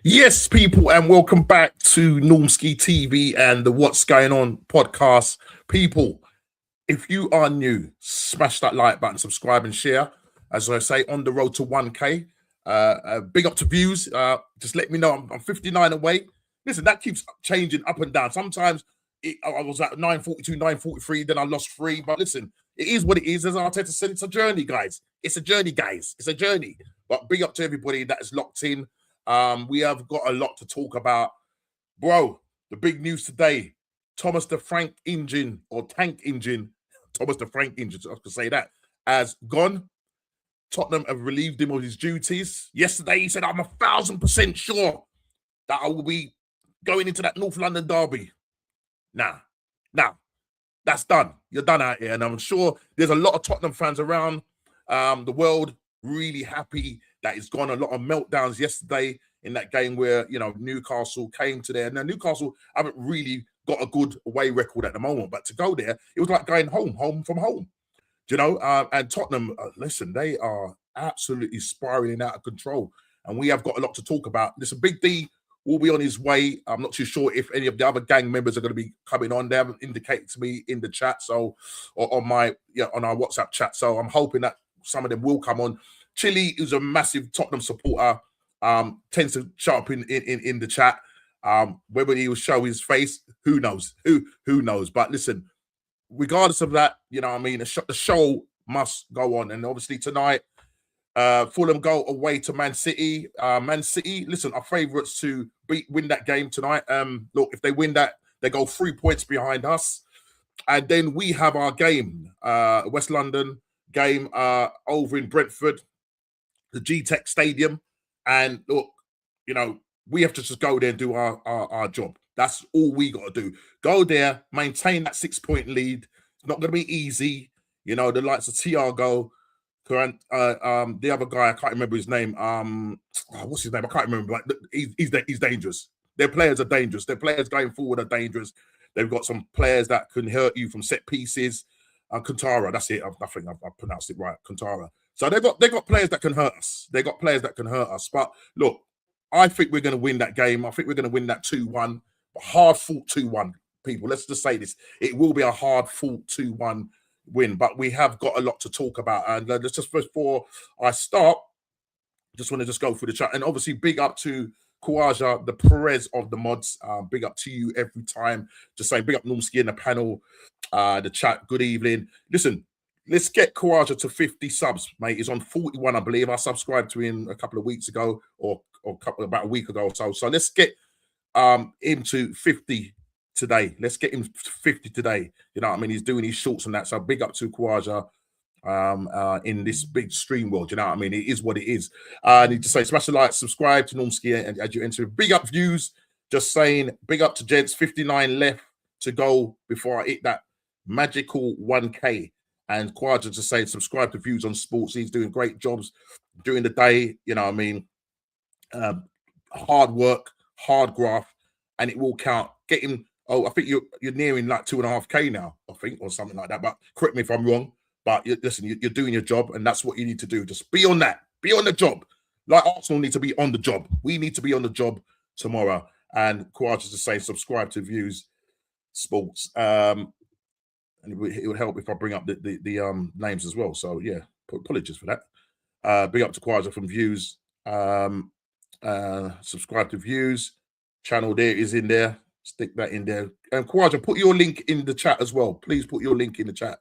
Yes, people, and welcome back to Normski TV and the What's Going On podcast. People, if you are new, smash that like button, subscribe, and share. As I say, on the road to 1K. Big up to views. Just let me know. I'm 59 away. Listen, that keeps changing up and down. Sometimes I was at 942, 943, then I lost three. But listen, it is what it is. As Arteta said, it's a journey, guys. It's a journey, guys. It's a journey. But big up to everybody that is locked in. We have got a lot to talk about. Bro, the big news today, Thomas the Frank engine or tank engine, Thomas the Frank engine, I could say that, has gone. Tottenham have relieved him of his duties. Yesterday, he said, I'm 1,000% sure that I will be going into that North London derby. Now, that's done. You're done out here. And I'm sure there's a lot of Tottenham fans around the world really happy that it's gone. A lot of meltdowns yesterday in that game where, Newcastle came to there. Now, Newcastle haven't really got a good away record at the moment, but to go there, it was like going home from home. And Tottenham, listen, they are absolutely spiraling out of control. And we have got a lot to talk about. Listen, Big D will be on his way. I'm not too sure if any of the other gang members are going to be coming on. They haven't indicated to me in the chat, or on our WhatsApp chat. So I'm hoping that some of them will come on. Chile, who's a massive Tottenham supporter, tends to show up in the chat. Whether he will show his face, who knows? Who knows? But listen, regardless of that, the show must go on. And obviously tonight, Fulham go away to Man City. Man City, listen, are favourites to win that game tonight. Look, if they win that, they go 3 points behind us. And then we have our game, West London game over in Brentford, the G-Tech Stadium. And look, we have to just go there and do our job. That's all we got to do. Go there, maintain that 6-point lead. It's not going to be easy. The likes of Thiago, the other guy, I can't remember his name. What's his name? I can't remember. But he's dangerous. Their players are dangerous. Their players going forward are dangerous. They've got some players that can hurt you from set pieces. Kantara, that's it. I think I've pronounced it right. Kantara. So they've got players that can hurt us. They got players that can hurt us. But look, I think we're going to win that game. I think we're going to win that 2-1. But hard fought 2-1. People, let's just say this. It will be a hard fought 2-1 win. But we have got a lot to talk about. And let's just, before I start, just want to just go through the chat. And obviously, big up to Kawaja, the Perez of the mods. Big up to you every time. Just saying, big up Normski in the panel, the chat. Good evening. Listen, let's get Kawaja to 50 subs, mate. He's on 41, I believe. I subscribed to him a couple of weeks ago, or about a week ago or so. So let's get him to 50 today. Let's get him 50 today. He's doing his shorts and that. So big up to Kawaja in this big stream world. It is what it is. I need to say, smash the like, subscribe to Normski, and as you enter, big up views. Just saying, big up to gents. 59 left to go before I hit that magical 1K. And Kawaja just saying, subscribe to Views on Sports. He's doing great jobs during the day. Hard work, hard graft, and it will count. Get him. Oh, I think you're nearing like 2.5K now, I think, or something like that. But correct me if I'm wrong. But listen, you're doing your job, and that's what you need to do. Just be on that. Be on the job. Like Arsenal need to be on the job. We need to be on the job tomorrow. And Kawaja just saying, subscribe to Views Sports. And it would help if I bring up the names as well. So yeah, apologies for that. Big up to Kawaja from Views. Subscribe to Views. Channel there is in there. Stick that in there. And Kawaja, put your link in the chat as well. Please put your link in the chat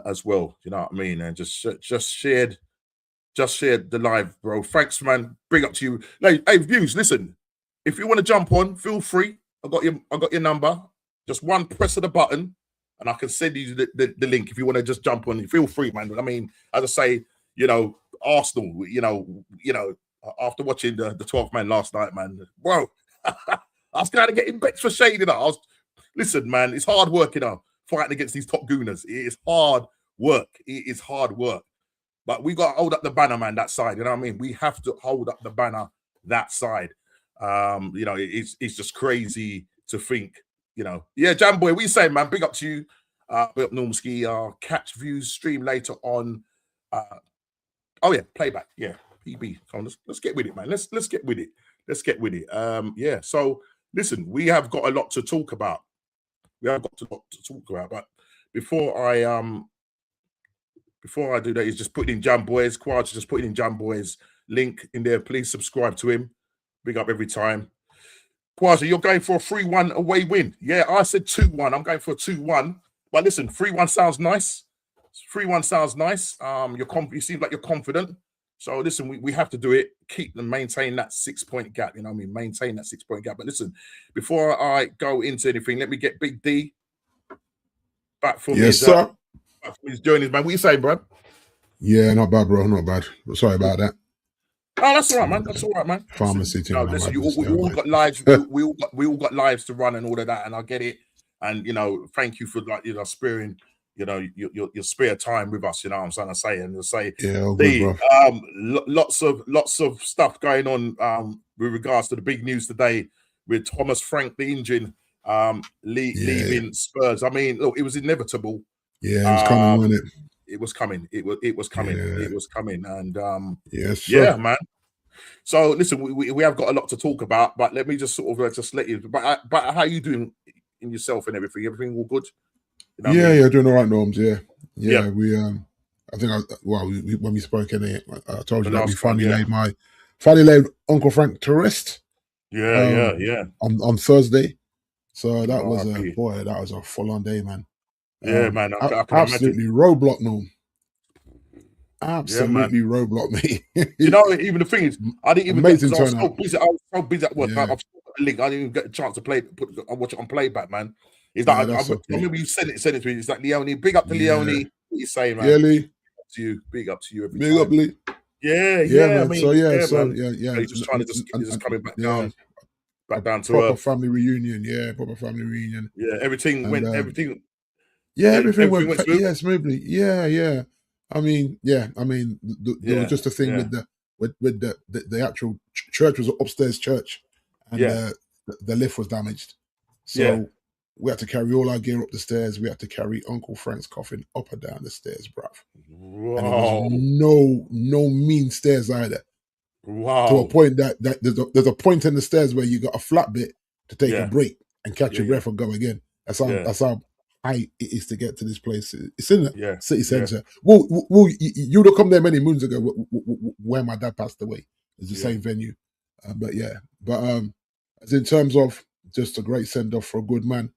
as well. You know what I mean? And just shared the live, bro. Thanks, man. Bring up to you. Hey, Views, listen. If you want to jump on, feel free. I got your number. Just one press of the button, and I can send you the link if you want to just jump on. Feel free, man. As I say, Arsenal, after watching the 12th man last night, man, bro, I was kind of getting bets for shading up. Listen, man, it's hard work, fighting against these top gooners. It is hard work. It is hard work. But we got to hold up the banner, man, that side. You know what I mean? We have to hold up the banner that side. It's just crazy to think, Yeah, Jam Boy, what you saying, man? Big up to you. Big up Normski. Catch Views stream later on. Playback. Yeah, PB. Come on, let's get with it, man. Let's get with it. Let's get with it. Yeah. So listen, we have got a lot to talk about. But before I do that, he's just putting in Jam Boys. Quad's just putting in Jam Boys link in there. Please subscribe to him. Big up every time. Quasi, you're going for a 3-1 away win. Yeah, I said 2-1. I'm going for a 2-1. But listen, 3-1 sounds nice. 3-1 sounds nice. You seem like you're confident. So listen, we have to do it. Keep and maintain that 6-point gap. You know what I mean? Maintain that 6-point gap. But listen, before I go into anything, let me get Big D back from his journey, man. What you saying, bro? Yeah, not bad, bro. Not bad. Sorry about that. Oh, that's all right, man. That's all right, man. Pharmacy team. Listen, we all got lives. we all got lives to run and all of that, and I get it. And thank you for sparing your spare time with us. You know what I'm trying to say, and to say, lots of stuff going on with regards to the big news today with Thomas Frank, the engine, leaving Spurs. I mean, look, it was inevitable. Yeah, it was coming, wasn't it? It was coming. It was coming. Yeah. It was coming. And yes, sir. yeah, man. So listen, we have got a lot to talk about, but let me just sort of just let you. But how you doing in yourself and everything? Everything all good? You know yeah, doing all right, Norms. Yeah. We I think when we spoke in it, I told you that we finally laid Uncle Frank to rest. Yeah. On Thursday, so that was that was a full on day, man. Yeah, man. I can absolutely imagine. Roadblock, no. Absolutely roadblock me. Even the thing is, I didn't even amazing get, turnout. I was so busy at work. Yeah. I've got a link. I didn't even get a chance to watch it on playback, man. It's like I remember you sent it to me. It's like Leone. Big up to Leone. What you saying, man? Yeah, Lee. Big up to you. Every big time. up, Lee. Yeah, man. I mean, so yeah. He's just trying to just coming back down. Back down to proper family reunion. Yeah, proper family reunion. Yeah, everything went. Everything. Yeah, everything went smoothly. Yeah. I mean, there was just a thing with the actual church was an upstairs church, and the lift was damaged, so we had to carry all our gear up the stairs. We had to carry Uncle Frank's coffin up and down the stairs, bruv. Wow. And it was no mean stairs either. Wow. To a point that there's a point in the stairs where you got a flat bit to take a break and catch your breath and go again. That's how high it is to get to this place. It's in the city centre. Well, you'd have come there many moons ago where my dad passed away. It's the same venue. But as in terms of just a great send-off for a good man,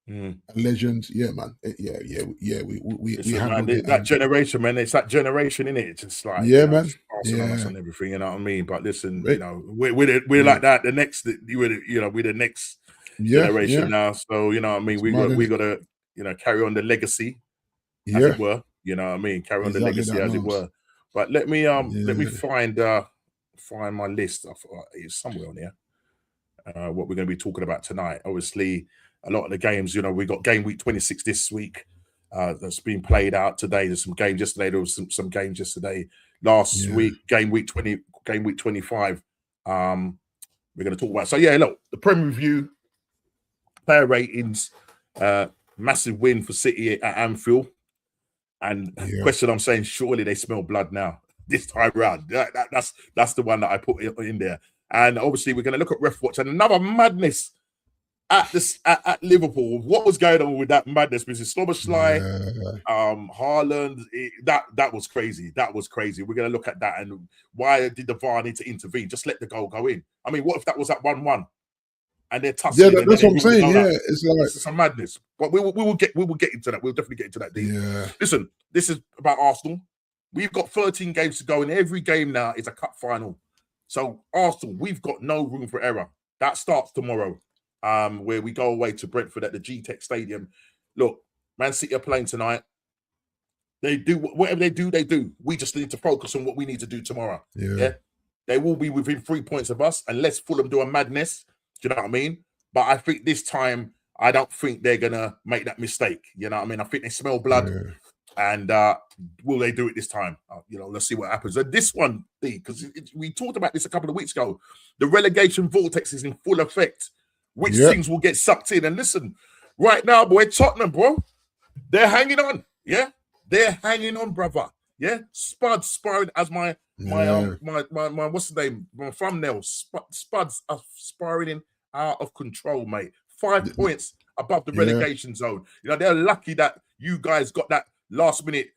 a legend, man. We handled it. That generation, man. It's that generation, innit? It's just like man. And everything, you know what I mean? But listen, we're like that. The next, we're the next generation now. So you know what I mean. We got to carry on the legacy, as it were. You know what I mean? Carry on the legacy, as it were. But let me find my list. It's somewhere on here. What we're going to be talking about tonight. Obviously, a lot of the games, we got game week 26 this week that's been played out today. There's some games yesterday. There was some games yesterday. Last week, game week 20, game week 25. We're going to talk about. So look, the Premier Review player ratings, massive win for City at Anfield. And question I'm saying, surely they smell blood now this time round. That's the one that I put in there. And obviously, we're going to look at Ref Watch and another madness at Liverpool. What was going on with that madness? Because Slobosly, Haaland, that was crazy. That was crazy. We're going to look at that and why did the VAR need to intervene? Just let the goal go in. I mean, what if that was at 1-1 and they're tussling? Yeah, that's what I'm saying. Yeah, it's like some madness. But we will get into that. We'll definitely get into that. Yeah. Listen, this is about Arsenal. We've got 13 games to go, and every game now is a cup final. So Arsenal, we've got no room for error. That starts tomorrow. Where we go away to Brentford at the G-Tech Stadium. Look, Man City are playing tonight. They do whatever they do. We just need to focus on what we need to do tomorrow. Yeah? They will be within 3 points of us unless Fulham do a madness. Do you know what I mean? But I think this time, I don't think they're going to make that mistake. You know what I mean? I think they smell blood. Yeah. And will they do it this time? Let's see what happens. And this one, because we talked about this a couple of weeks ago, the relegation vortex is in full effect. Which things will get sucked in. And listen, right now, boy, Tottenham, bro, they're hanging on. Yeah? They're hanging on, brother. Yeah? Spuds sparring as my my what's the name? My thumbnail, Spuds are spiraling out of control, mate. 5 points above the relegation zone. You know, they're lucky that you guys got that last minute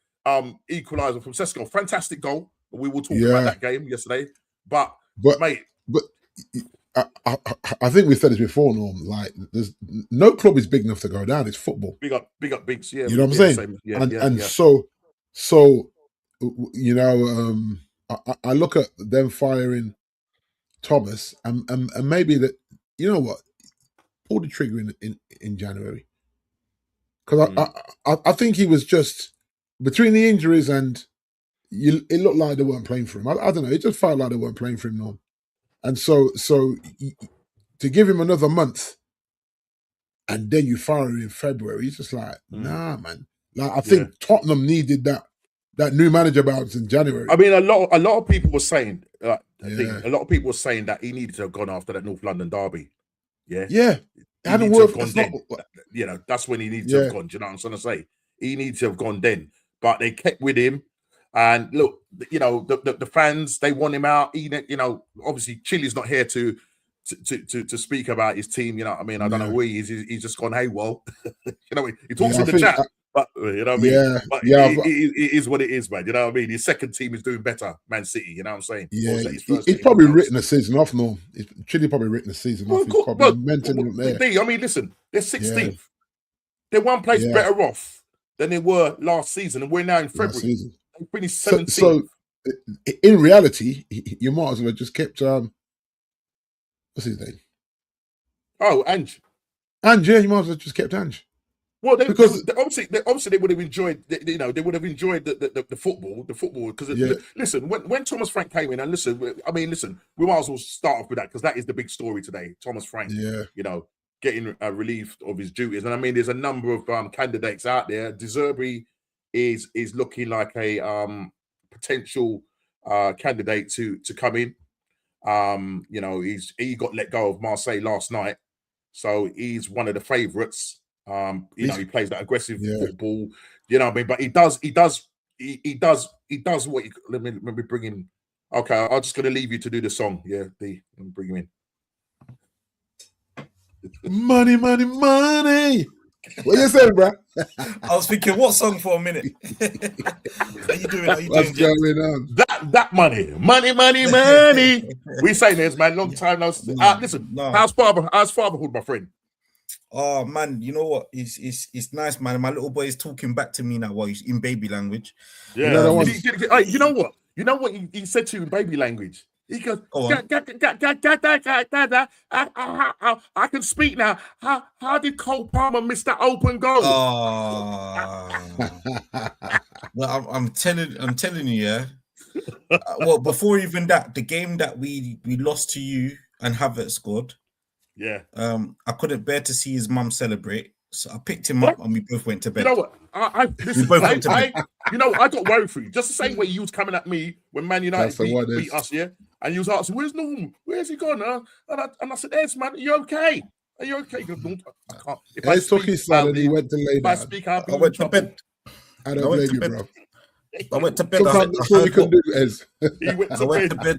equalizer from Sesko. Fantastic goal. We will talk about that game yesterday. But mate. But I think we said this before, Norm. Like, there's no club is big enough to go down. It's football. Big up, bigs. Yeah, you know what I'm saying. So you know, I look at them firing Thomas, and maybe that, you know what, pull the trigger in January, because I think he was just between the injuries and it looked like they weren't playing for him. I don't know. It just felt like they weren't playing for him, Norm. And so to give him another month and then you fire him in February, it's just like, nah, man. Like, I think Tottenham needed that new manager bounce in January. I mean, a lot of people were saying, a lot of people were saying that he needed to have gone after that North London derby. Yeah, it hadn't worked. You know, that's when he needed to have gone. Do you know what I'm trying to say? He needed to have gone then, but they kept with him. And look, you know, the fans, they want him out. He, you know, obviously Chile's not here to speak about his team. You know what I mean? I don't know who he is. He's just gone, hey, well, you know, he talks in the chat, but you know what I mean? But it is what it is, man. You know what I mean? His second team is doing better, Man City. You know what I'm saying? Yeah, he's probably written the season off, no. Chile probably written the season off. He's probably mentally there. I mean, listen, they're 16th. Yeah. They're one place better off than they were last season, and we're now in February. They finished 17th. So in reality, you might as well have just kept what's his name? Oh, Ange. Ange, yeah, you might as well just kept Ange. Well, because obviously they would have enjoyed. You know, they would have enjoyed the football. Because listen, when Thomas Frank came in, and listen, we might as well start off with that because that is the big story today. Thomas Frank, you know, getting relieved of his duties, and I mean, there's a number of candidates out there. De Zerbi is looking like a potential candidate to come in. You know, he got let go of Marseille last night, so he's one of the favourites. You know, he plays that aggressive football. You know what I mean? But he does what let me bring him. Okay, I'm just gonna leave you to do the song. Yeah, let me bring him in. Money, money, money. What you saying, bro? I was thinking, what song for a minute? How you doing? What's going on? That money. We saying this, man. Long time no. Listen, how's fatherhood, my friend? Oh man, you know what? It's nice, man. My little boy is talking back to me now. Well, he's in baby language. Yeah. You know what? You know what he said to you in baby language? He goes, I can speak now. How did Cole Palmer miss that open goal? Well, I'm telling you, yeah. Well, before even that, the game that we lost to you and Havertz scored. Yeah. I couldn't bear to see his mum celebrate, so I picked him up and we both went to bed. You know what? I got worried for you. Just the same way you was coming at me when Man United beat us, yeah. And you was asking, "Where's Norm? Where's he gone?" And I said, "Eds, man, are you okay? Are you okay?" Because I can't. If I took his son and he went to lay down. If I speak, I went to bed. I don't blame you, bro. I went to bed. That's all you can do, Ez. I went to bed.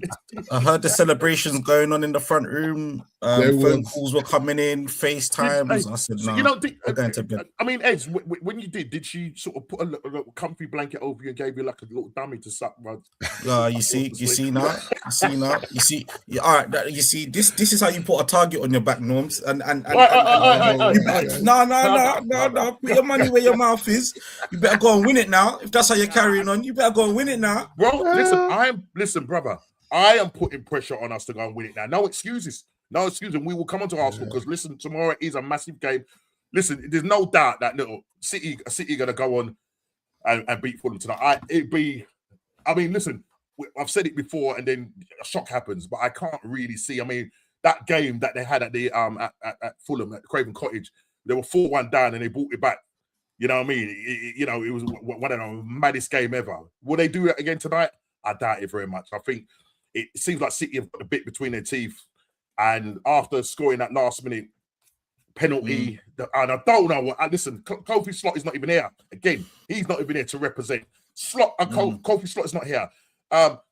I heard the celebrations going on in the front room. Phone calls were coming in, FaceTimes. I said, "No, I'm going to bed." I mean, Ez, when you did she sort of put a little comfy blanket over you and gave you like a little dummy to suck? You see now. All right, you see this is how you put a target on your back, Norms. No. Put your money where your mouth is. You better go and win it now. If that's how you're carrying on, you better go and win it now. Bro, listen, brother. I am putting pressure on us to go and win it now. No excuses. We will come on to Arsenal because listen, tomorrow is a massive game. Listen, there's no doubt that little City gonna go on and beat Fulham tonight. Listen, I've said it before, and then a shock happens, but I can't really see. I mean, that game that they had at the at Fulham at Craven Cottage, they were 4-1 down and they brought it back. You know what I mean? It was one of the maddest game ever. Will they do it again tonight? I doubt it very much. I think it seems like City have got a bit between their teeth. And after scoring that last minute penalty, and I don't know what. Listen, Kofi Slot is not even here. Again, he's not even here to represent. Kofi Slot is not here.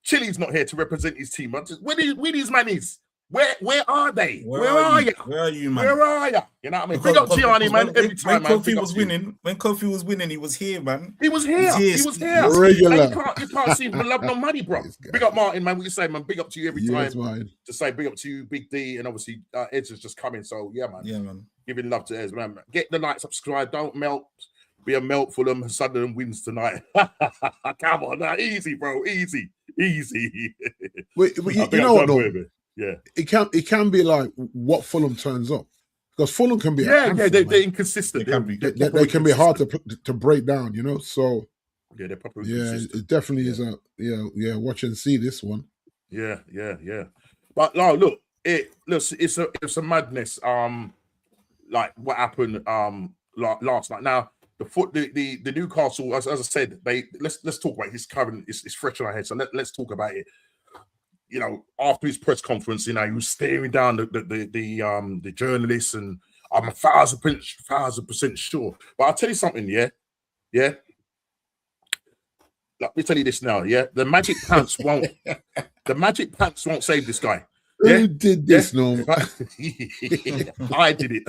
Chile's not here to represent his team. Where these man is? Where are they? Where are you? Where are you, man? Where are you? You know what I mean? Big up Gianni, man. Every time, when Kofi was winning, when Kofi was winning, he was here, man. He was here. He was here. Regular. You can't see him love no money, bro. Big up Martin, man. What you say, man? Big up to you every time. To say big up to you, Big D, and obviously Eds has just come in. So yeah, man. Yeah, man. Giving love to Eds, man. Get the like, subscribe, don't melt. Be a melt for them. Sunderland wins tonight. Come on, now. Easy, bro. Easy. Wait, you know what, though? Yeah, it can be like what Fulham turns up, because Fulham can be they're inconsistent. They can be hard to break down, you know. So yeah, they're properly it definitely is a watch and see this one. Yeah. But no, look, it's a madness. Like what happened last night. Now the Newcastle, as I said, let's talk about his current. It's fresh in our head, so let's talk about it. You know, after his press conference, you know, he was staring down the journalists, and I'm 1,000% sure. But I'll tell you something, yeah. Let me tell you this now, yeah. The magic pants won't save this guy. Yeah? Who did this, no? I did it.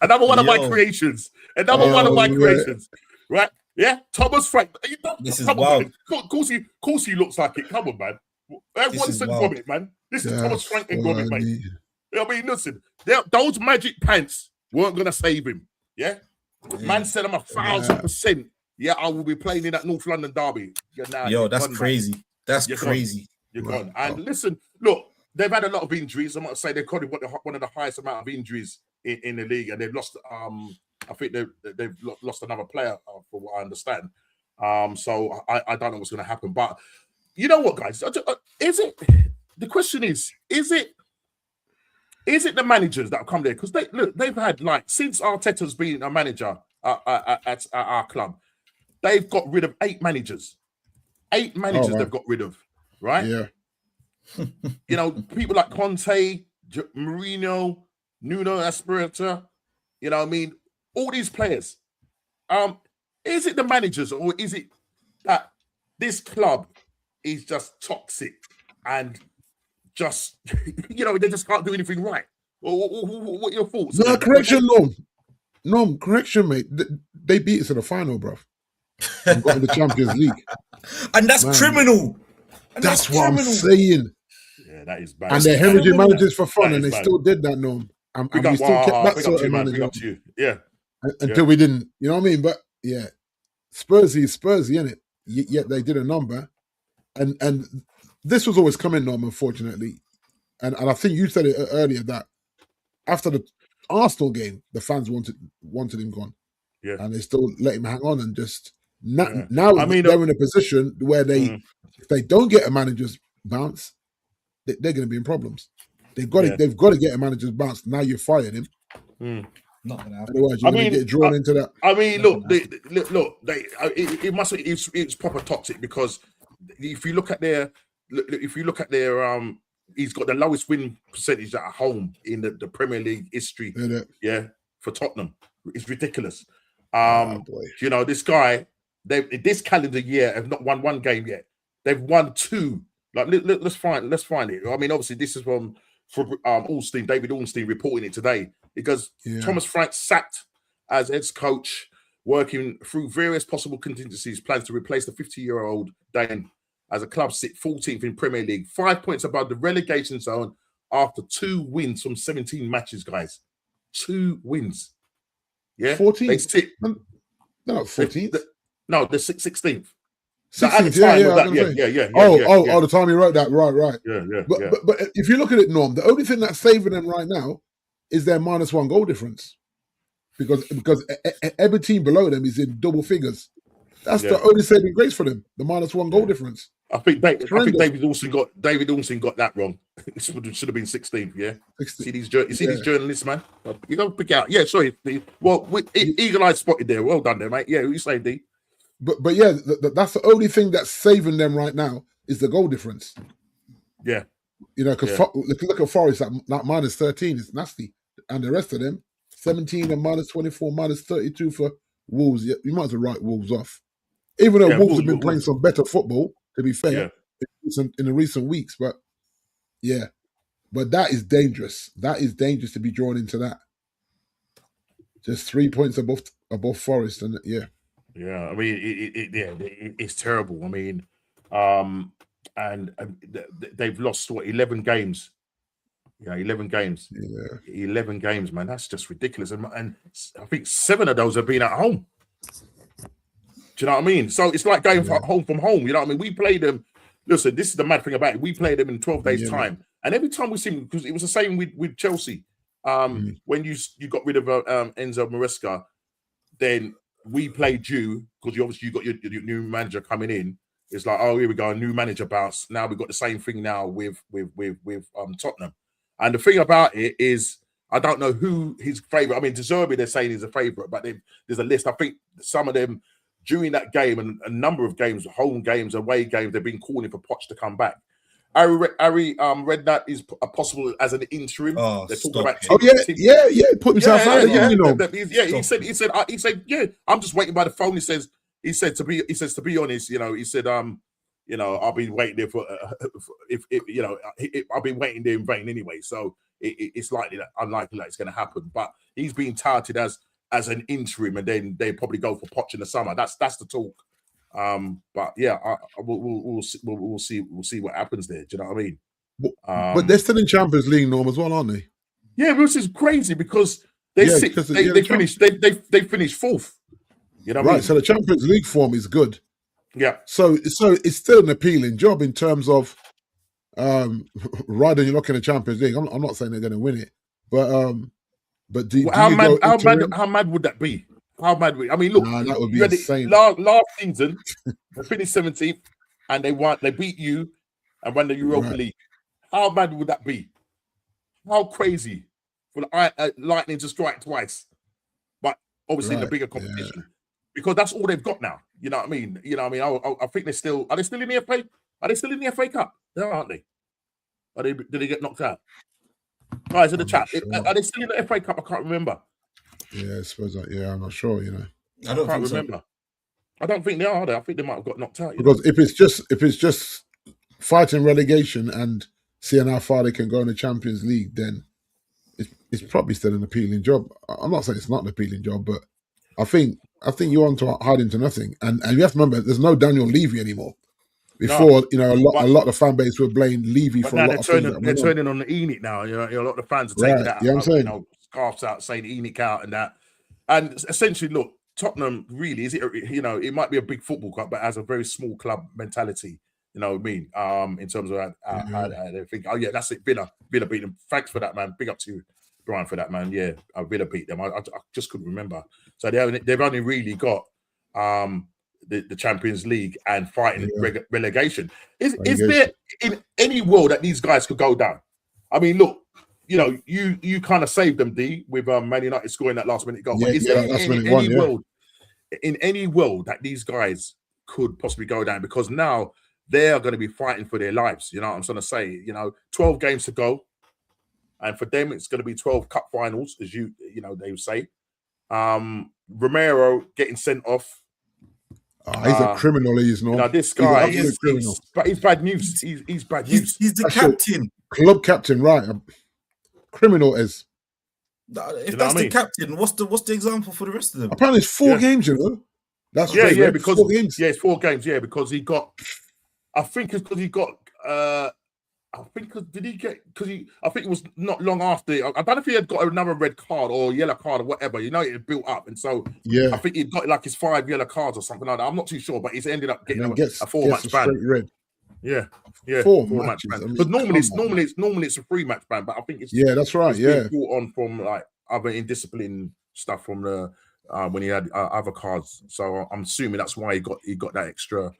Another one of my creations. Right? Yeah, Thomas Frank. This is wild. Of course he looks like it. Come on, man. This is Thomas Frank and Gromit, mate. I mean, listen, those magic pants weren't going to save him. Yeah? Man said I'm 1,000%. Yeah, I will be playing in that North London derby. That's crazy. Man. That's crazy. You're gone. And listen, look, they've had a lot of injuries. I'm not say they've probably one of the highest amount of injuries in the league, and they've lost. I think they've lost another player, from what I understand. So I don't know what's going to happen, but. You know what, guys? The question is it the managers that have come there? Because they've had, like, since Arteta's been a manager at our club, they've got rid of 8 managers. 8 managers they've got rid of, right? Yeah. You know, people like Conte, Mourinho, Nuno Espirito, you know what I mean? All these players. Is it the managers, or is it that this club is just toxic and just, you know, they just can't do anything right? What are your thoughts? No, correction, Norm, correction, mate. They beat us in the final, bro. And got in the Champions League. And that's criminal. That's what I'm saying. Yeah, that is bad. And they're hemorrhaging managers for fun, and they still did that, Norm. And we still kept that sort of manager. Yeah. Until we didn't, you know what I mean? But yeah, Spursy, innit? Yet they did a number. And this was always coming, Norm, unfortunately. And I think you said it earlier that after the Arsenal game, the fans wanted him gone. Yeah. And they still let him hang on, and just now I mean, they're in a position where if they don't get a manager's bounce, they're going to be in problems. They've got to get a manager's bounce. Now you fired him. Not gonna happen. Otherwise, you're going to get drawn into that. I mean, it's proper toxic, because if you look at their, he's got the lowest win percentage at home in the Premier League history. Yeah, for Tottenham, it's ridiculous. You know, this guy, this calendar year have not won one game yet. They've won 2. Like, let's find it. I mean, obviously, this is from David Ornstein reporting it today, because Thomas Frank sacked as head coach, working through various possible contingencies, plans to replace the 50-year-old Dane as a club sit 14th in Premier League, 5 points above the relegation zone after 2 wins from 17 matches, guys. 2 wins. Yeah, 14th. They sit. No, 14th. No, the 16th. 16th, Oh, the time you wrote that, right. Yeah. But if you look at it, Norm, the only thing that's saving them right now is their -1 goal difference, because every team below them is in double figures. That's the only saving grace for them, the -1 goal difference. I think David Olsen got that wrong. It should have been 16th. Yeah. 16th. See these journalists, man. You got to pick out. Yeah, sorry. Eagle Eye spotted there. Well done there, mate. Yeah, you say D. But yeah, that's the only thing that's saving them right now is the goal difference. Yeah. You know, because look at Forest, that -13 is nasty. And the rest of them, 17 and -24, -32 for Wolves. Yeah, you might as well write Wolves off. Even though Wolves have been playing some better football, to be fair, in the recent weeks, but yeah, but that is dangerous. That is dangerous to be drawn into that. Just 3 points above Forest, and yeah. I mean, it's terrible. I mean, and they've lost 11 games. 11 games. Yeah, 11 games, man. That's just ridiculous. And I think 7 of those have been at home. Do you know what I mean? So it's like going home from home. You know what I mean? We play them. Listen, this is the mad thing about it. We play them in 12 days' time, and every time we see them, because it was the same with Chelsea. When you got rid of Enzo Maresca, then we played you because you got your new manager coming in. It's like, oh, here we go, a new manager bounce. Now we've got the same thing now with Tottenham. And the thing about it is, I don't know who his favourite. I mean, De Zerbi, they're saying he's a favourite, but there's a list. I think some of them during that game and a number of games, home games, away games, they've been calling for Poch to come back. Harry read that is possible as an interim. They're talking about put himself out there. He said, I'm just waiting by the phone. He said to be honest, he said, I'll be waiting there for I'll be waiting there in vain anyway. So it's unlikely that it's going to happen. But he's being touted as an interim, and then they probably go for Poch in the summer. That's the talk. But yeah, we'll see what happens there. Do you know what I mean? But they're still in Champions League, Norm, as well, aren't they? Yeah, which is crazy because they finished fourth. You know what I mean? So the Champions League form is good. Yeah. So it's still an appealing job in terms of rather than you're looking at Champions League. I'm not saying they're going to win it, but how mad would that be? How mad would it? I mean, look, that would be insane. Last season, they finished 17th, and they beat you and won the Europa League. How mad would that be? How crazy for the Lightning to strike twice, but obviously in the bigger competition, because that's all they've got now. You know what I mean? I think are they still in the FA? Are they still in the FA Cup? They aren't they? Did they get knocked out? Guys in the chat, are they still in the FA Cup? I can't remember. Yeah, I suppose. I'm not sure. I can't remember. I don't think they are. I think they might have got knocked out. Because if it's just fighting relegation and seeing how far they can go in the Champions League, then it's probably still an appealing job. I'm not saying it's not an appealing job, but I think you're on to hiding to nothing. And you have to remember, there's no Daniel Levy anymore. Before, a lot of the fan base would blame Levy for a lot of things. They're turning on the ENIC now. A lot of the fans are taking that. Yeah, I'm saying. Scarfs out saying ENIC out and that. And essentially, look, Tottenham really is it. It might be a big football club, but has a very small club mentality. You know what I mean? In terms of how they think. Oh yeah, that's it. Villa beat them. Thanks for that, man. Big up to you, Brian, for that, man. Yeah, Villa beat them. I just couldn't remember. So they've only really got the Champions League and fighting relegation. Is there in any world that these guys could go down? I mean, look, you kind of saved them, D, with Man United scoring that last minute goal. But is there in any world that these guys could possibly go down? Because now they are going to be fighting for their lives. You know what I'm trying to say? 12 games to go. And for them, it's going to be 12 cup finals, as they would say. Romero getting sent off. He's a criminal. He's not. This guy he's bad news. He's bad news. He's the captain, club captain, right? Criminal is. If that's the captain, what's the example for the rest of them? Apparently, it's 4 games. That's because 4 games. Yeah, it's 4 games. Yeah, because he got. I think it's because he got. I think it was not long after. I don't know if he had got another red card or yellow card or whatever. It had built up, and so I think he got like his 5 yellow cards or something like that. I'm not too sure, but he's ended up getting a 4-match ban. Red. Yeah, 4-match ban. But normally it's a 3-match ban. But I think it's that's right. It's brought on from like other indiscipline stuff from the when he had other cards. So I'm assuming that's why he got that extra.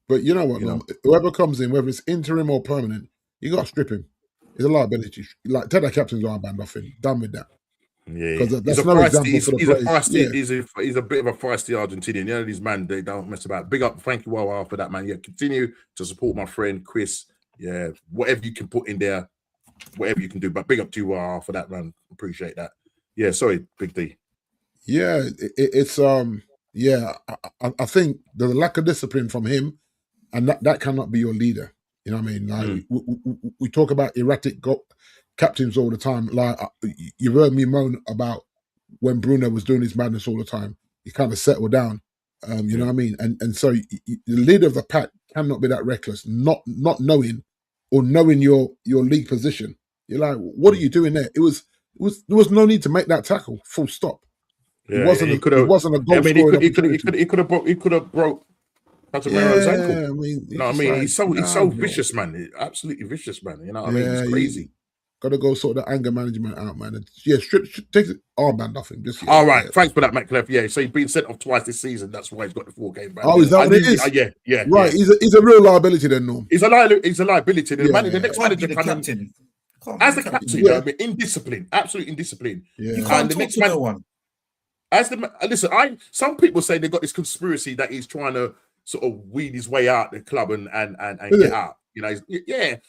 But you know what? Whoever comes in, whether it's interim or permanent, you got to strip him. It's a liability. Like take that captain's armband off him. Done with that. Yeah, because that's no example for the players. He's a bit of a feisty Argentinian. These man, they don't mess about. Big up, thank you, Wawa, for that, man. Yeah, continue to support my friend Chris. Yeah, whatever you can put in there, whatever you can do. But big up to you, Wawa, for that, man. Appreciate that. Yeah, sorry, Big D. Yeah, it's I think the lack of discipline from him and that cannot be your leader. You know what I mean? Like we talk about erratic captains all the time. Like you've heard me moan about when Bruno was doing his madness all the time. He kind of settled down. You know what I mean? And so the leader of the pack cannot be that reckless, not knowing or knowing your league position. You're like, what are you doing there? There was no need to make that tackle. Full stop. Yeah, it wasn't a goal scoring opportunity. He could have broke Casemiro's ankle. I mean, you know what I mean? Like, he's so vicious, man. Absolutely vicious, man. You know what I mean? It's crazy. Got to go sort the anger management out, man. And, take the armband off him. All right, thanks for that, Matt Clef. Yeah, so he's been sent off twice this season. That's why he's got the 4-game ban. Oh, is that what it is? Yeah. Right, he's a real liability then, Norm. He's a liability. The next manager coming as the captain. You know what I mean? Indiscipline, absolute indiscipline. Yeah. You can't talk to no one. Listen, some people say they've got this conspiracy that he's trying to sort of weed his way out the club and get out. You know,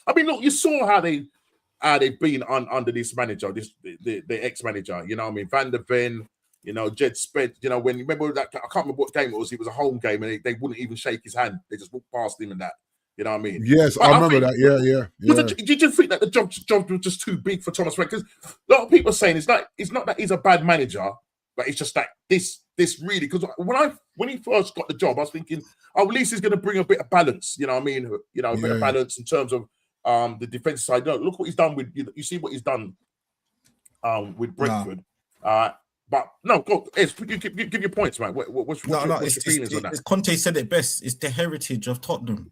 I mean, look, you saw how they've been under this manager, the ex-manager. You know what I mean? Van der Ven, you know, Jed Spence. You know, when you remember that, I can't remember what game it was. It was a home game, and they wouldn't even shake his hand. They just walked past him and that. You know what I mean? Yes, I remember that. Yeah. Did you think that the job was just too big for Thomas Frank? Because a lot of people are saying it's not that he's a bad manager, but it's just that this really, because when he first got the job, I was thinking, at least he's going to bring a bit of balance. You know what I mean? You know, a bit of balance in terms of the defensive side. No, look what he's done with you see what he's done with Brentford. But no, go. Give your points, man. What's your feelings on that? Conte said it best. It's the heritage of Tottenham.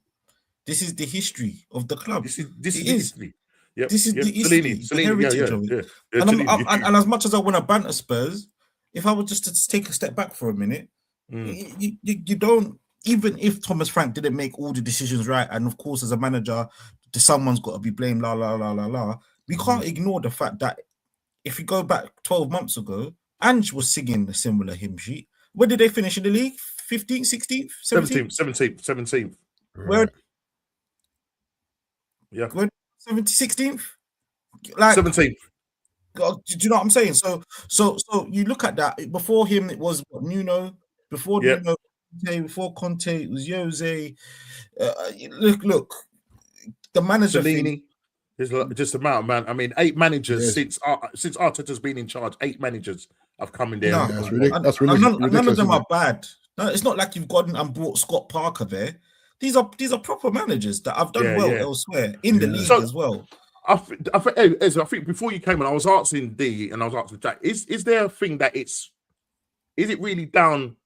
This is the history of the club. This is the history. Yep. This is the history, the heritage of it. And as much as I want to banter Spurs, if I were just to take a step back for a minute, you don't, even if Thomas Frank didn't make all the decisions right, and of course as a manager, someone's got to be blamed, we can't ignore the fact that if you go back 12 months ago, Ange was singing a similar hymn sheet. Where did they finish in the league? 15th, 16th, 17th. Where? Yeah. 16th? Like 17th. Do you know what I'm saying? So you look at that. Before him, it was Nuno. Before Nuno, before Conte, it was Jose. Look, the manager thing. There's just amount, man. I mean, 8 managers since Arteta's been in charge. 8 managers have come in there. No, that's ridiculous. None of them are bad. No, it's not like you've gone and brought Scott Parker there. These are proper managers that have done elsewhere in the league as well. I think before you came in, I was asking D and I was asking Jack, is there a thing that is it really down?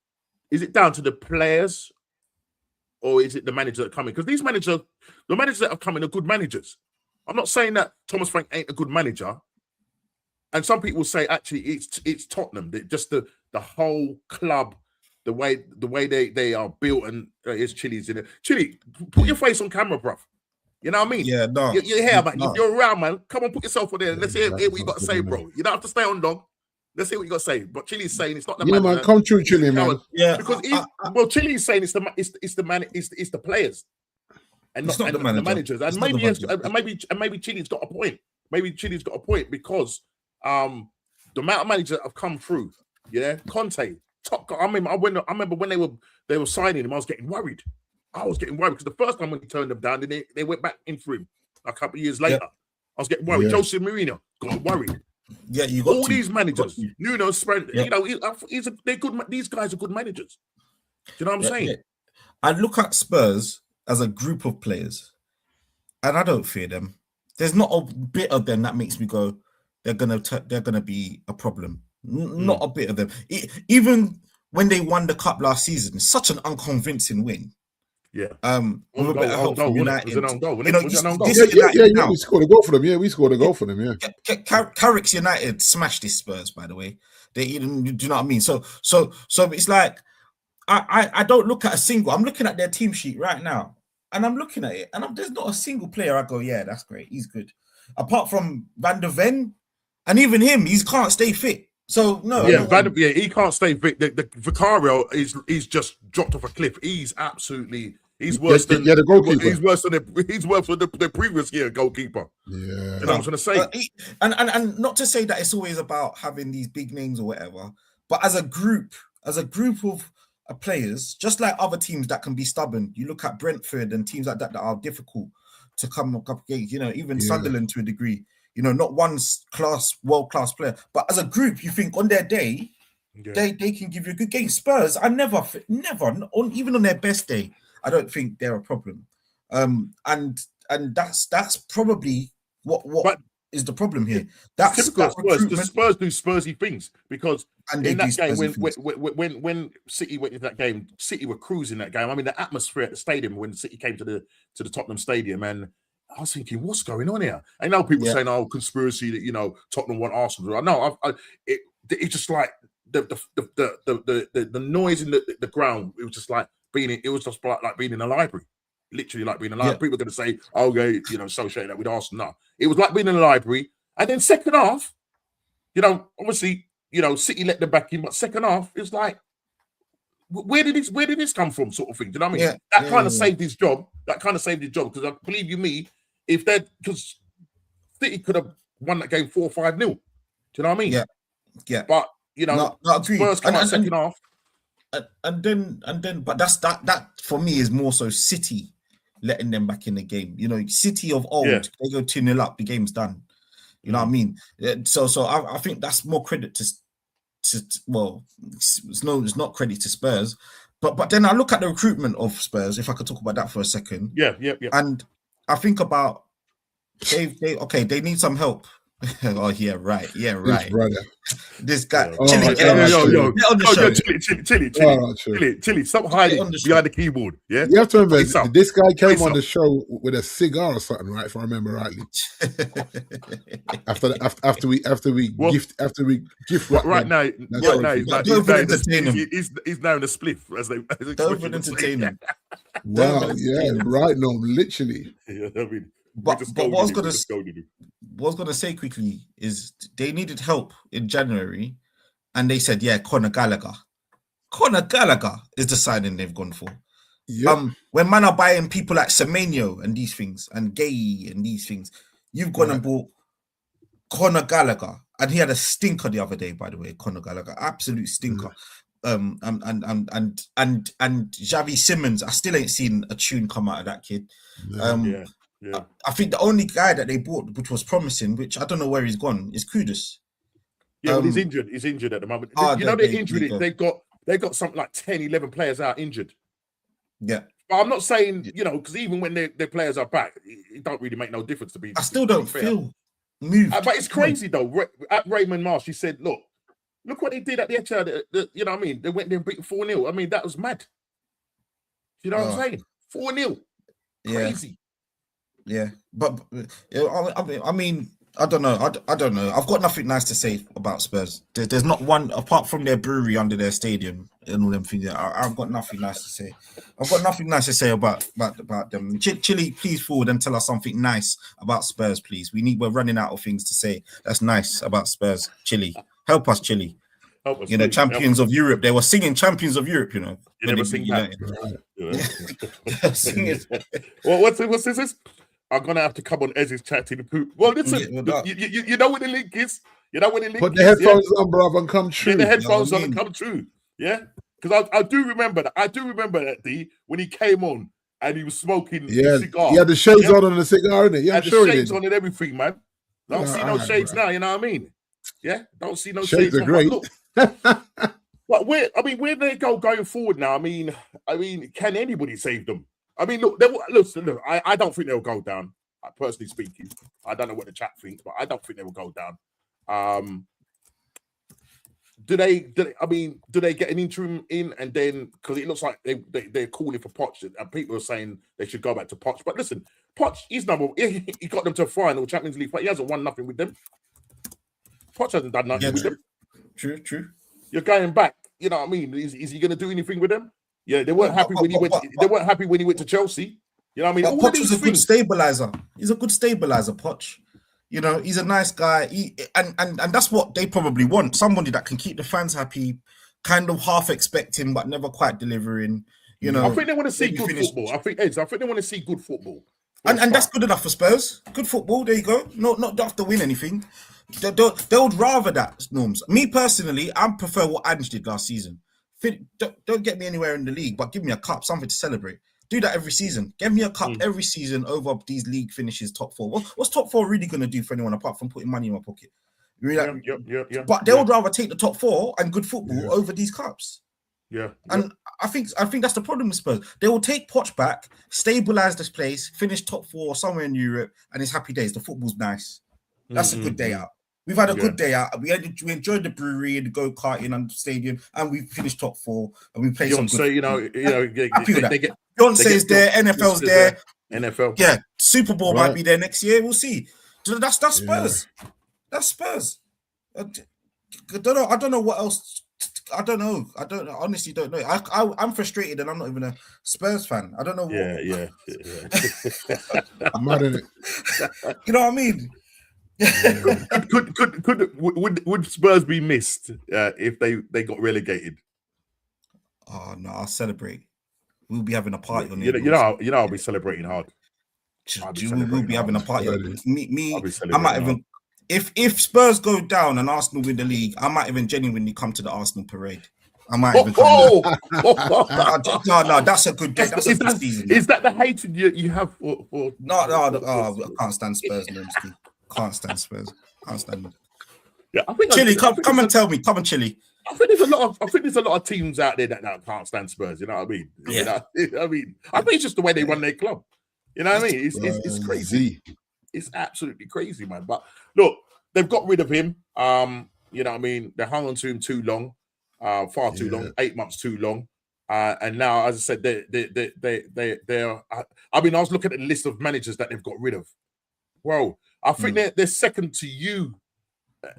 Is it down to the players, or is it the managers that come in? Because the managers that have come in are good managers. I'm not saying that Thomas Frank ain't a good manager, and some people say actually it's Tottenham, just the whole club. The way they are built, and it's Chili's in it. Chili, put your face on camera, bruv. You know what I mean? Yeah, no. You're here, man. If you're around, man, come on, put yourself on there. Let's hear what you got to say, bro. You don't have to stay on, dog. Let's hear what you got to say. But Chili's saying it's not the man. Man, come true, Chili, man. Yeah, because Chili's saying it's the players, and not the managers. And maybe Chili's got a point. Maybe Chili's got a point because the amount of managers that have come through. Yeah, Conte. Top guy. I remember when they were signing him, I was getting worried. Because the first time when he turned them down, then they went back in for him a couple of years later. I was getting worried. Jose Mourinho got worried. Yeah, you got all these managers. Nuno, you know, they're good. These guys are good managers. Do you know what I'm saying? Yeah. I look at Spurs as a group of players, and I don't fear them. There's not a bit of them that makes me go, they're gonna be a problem. Not a bit of them. Even when they won the cup last season, such an unconvincing win. Yeah. With a bit of help from United. We scored a goal for them. Yeah, we scored a goal for them. Yeah. Carrick's United smashed these Spurs, by the way. Do you know what I mean? So it's like I don't look at a single. I'm looking at their team sheet right now, and I'm looking at it, and there's not a single player I go, yeah, that's great. He's good. Apart from Van der Ven, and even him, he can't stay fit. So no, he can't stay fit. The Vicario is just dropped off a cliff. He's worse than the goalkeeper. He's worse than the previous year goalkeeper. Yeah, you know what I'm trying to say. And not to say that it's always about having these big names or whatever, but as a group of players, just like other teams that can be stubborn. You look at Brentford and teams like that are difficult to come up against. You know, even Sunderland to a degree. You know, not one world class player, but as a group, you think on their day, they can give you a good game. Spurs, I never, even on their best day, I don't think they're a problem. And that's probably what is the problem here. That's typical Spurs. The Spurs do Spursy things because in that game when City went into that game, City were cruising that game. I mean, the atmosphere at the stadium when City came to the Tottenham Stadium, and I was thinking, what's going on here? I know people saying, "Oh, conspiracy that Tottenham want Arsenal." No, it's just like the noise in the ground. It was just like being in a library, literally like being in a library. People are going to say, "Oh, okay, associate that with Arsenal." No, it was like being in a library. And then second half, obviously, City let them back in, but second half, it's like, where did this come from, sort of thing? Do you know what I mean? That kind of saved his job. That kind of saved his job because I believe me, because City could have won that game 4-5-0. Do you know what I mean? Yeah. But not Spurs come out second half. And then, but that for me is more so City letting them back in the game. City of old, they go 2-0 up, the game's done. You know what I mean? So I think that's more credit to it's not credit to Spurs, but then I look at the recruitment of Spurs. If I could talk about that for a second, yeah. And I think about they need some help. Oh yeah, right. This guy, Chili, get on the show. Chili, stop hiding behind the keyboard. Yeah, you have to remember this guy came on the show with a cigar or something, right? If I remember rightly. after we gift wrap right now, he's now in a spliff as they don't even entertain him. Wow, right, no, literally. Yeah, I mean. But what I was gonna say quickly is they needed help in January, and they said, Conor Gallagher. Conor Gallagher is the signing they've gone for. Yep. When man are buying people like Semenyo and these things, and Gay and these things, you've gone and bought Conor Gallagher, and he had a stinker the other day. By the way, Conor Gallagher, absolute stinker. And Xavi Simons, I still ain't seen a tune come out of that kid. Yeah. I think the only guy that they bought, which was promising, which I don't know where he's gone, is Kudus. Yeah, well, he's injured. He's injured at the moment. They're injured. They've got something like 10, 11 players out injured. Yeah. But I'm not saying, because even when their players are back, it don't really make no difference to be. I still don't feel moved. But it's crazy though. At Raymond Marsh, he said, look what they did at the Etihad. You know what I mean? They went there and beat 4-0. I mean, that was mad. You know what I'm saying? 4-0. Crazy. Yeah, but I mean, I don't know. I don't know. I've got nothing nice to say about Spurs. There's not one apart from their brewery under their stadium and all them things. I've got nothing nice to say. I've got nothing nice to say about them. Chili, please forward and tell us something nice about Spurs, please. We're running out of things to say that's nice about Spurs. Chili, help us, Chili. Help us, champions of Europe. They were singing champions of Europe. You never sing that. Singing. Well, what's this? I'm gonna have to come on Ez's chat to the poop. Well, listen, you know what the link is. Put the headphones on, brother, and come true. Get the headphones on and come true. Yeah, because I do remember that D when he came on and he was smoking a cigar. He had the shades on and the cigar in it. Yeah, I'm sure the shades on and everything, man. Don't see no shades now. You know what I mean? Yeah, don't see no shades. Are great. Look. But where do they go going forward now? I mean, can anybody save them? I mean, look. I don't think they'll go down. Personally speaking, I don't know what the chat thinks, but I don't think they will go down. Do they get an interim in and then because it looks like they're calling for Poch and people are saying they should go back to Poch. But listen, Poch, he got them to a final Champions League, but he hasn't won nothing with them. Poch hasn't done nothing with them. True. You're going back. You know what I mean? Is he going to do anything with them? Yeah, they weren't happy when he went. They weren't happy when he went to Chelsea. You know what I mean? Poch was a good stabilizer. He's a good stabilizer, Poch. He's a nice guy. And that's what they probably want. Somebody that can keep the fans happy, kind of half expecting but never quite delivering. I think they want to see good football. I think they want to see good football. And that's good enough for Spurs. Good football. There you go. Not have to win anything. They would rather that, Norms. Me personally, I prefer what Ange did last season. Don't get me anywhere in the league, but give me a cup, something to celebrate. Do that every season. Give me a cup every season over these league finishes, top 4. What's top 4 really going to do for anyone apart from putting money in my pocket? Really, but they would rather take the top 4 and good football over these cups. And I think that's the problem with Spurs. They will take Poch back, stabilize this place, finish top 4 somewhere in Europe, and it's happy days. The football's nice. That's a good day out. We've had a good day out. We enjoyed the brewery and the go-karting and the stadium, and we finished top 4 and we played some good. Happy with that. Beyonce's there, NFL's there. NFL. Yeah, Super Bowl might be there next year. We'll see. That's Spurs. That's Spurs. I don't know what else. I don't know. Honestly don't know. I'm frustrated and I'm not even a Spurs fan. I don't know. Yeah. I'm mad at it. You know what I mean? Would Spurs be missed if they got relegated? Oh no, I'll celebrate. We'll be having a party on it. I'll be celebrating hard. We'll be having a party. I might even if Spurs go down and Arsenal win the league, I might even genuinely come to the Arsenal parade. I might even come. No, that's a good day. That's a good season. Is that the hatred you have for? No, I can't stand Spurs. Can't stand Spurs. Can't stand them. Yeah, I think Chile, come and tell me. Come and Chile. I think there's a lot of teams out there that can't stand Spurs. You know what I mean? Yeah. I think it's just the way they run their club. You know what I mean? It's crazy. It's absolutely crazy, man. But look, they've got rid of him. You know what I mean? They hung on to him too long, far too long, 8 months too long. And now, as I said, they're. I mean, I was looking at the list of managers that they've got rid of. Well, I think they're second to you,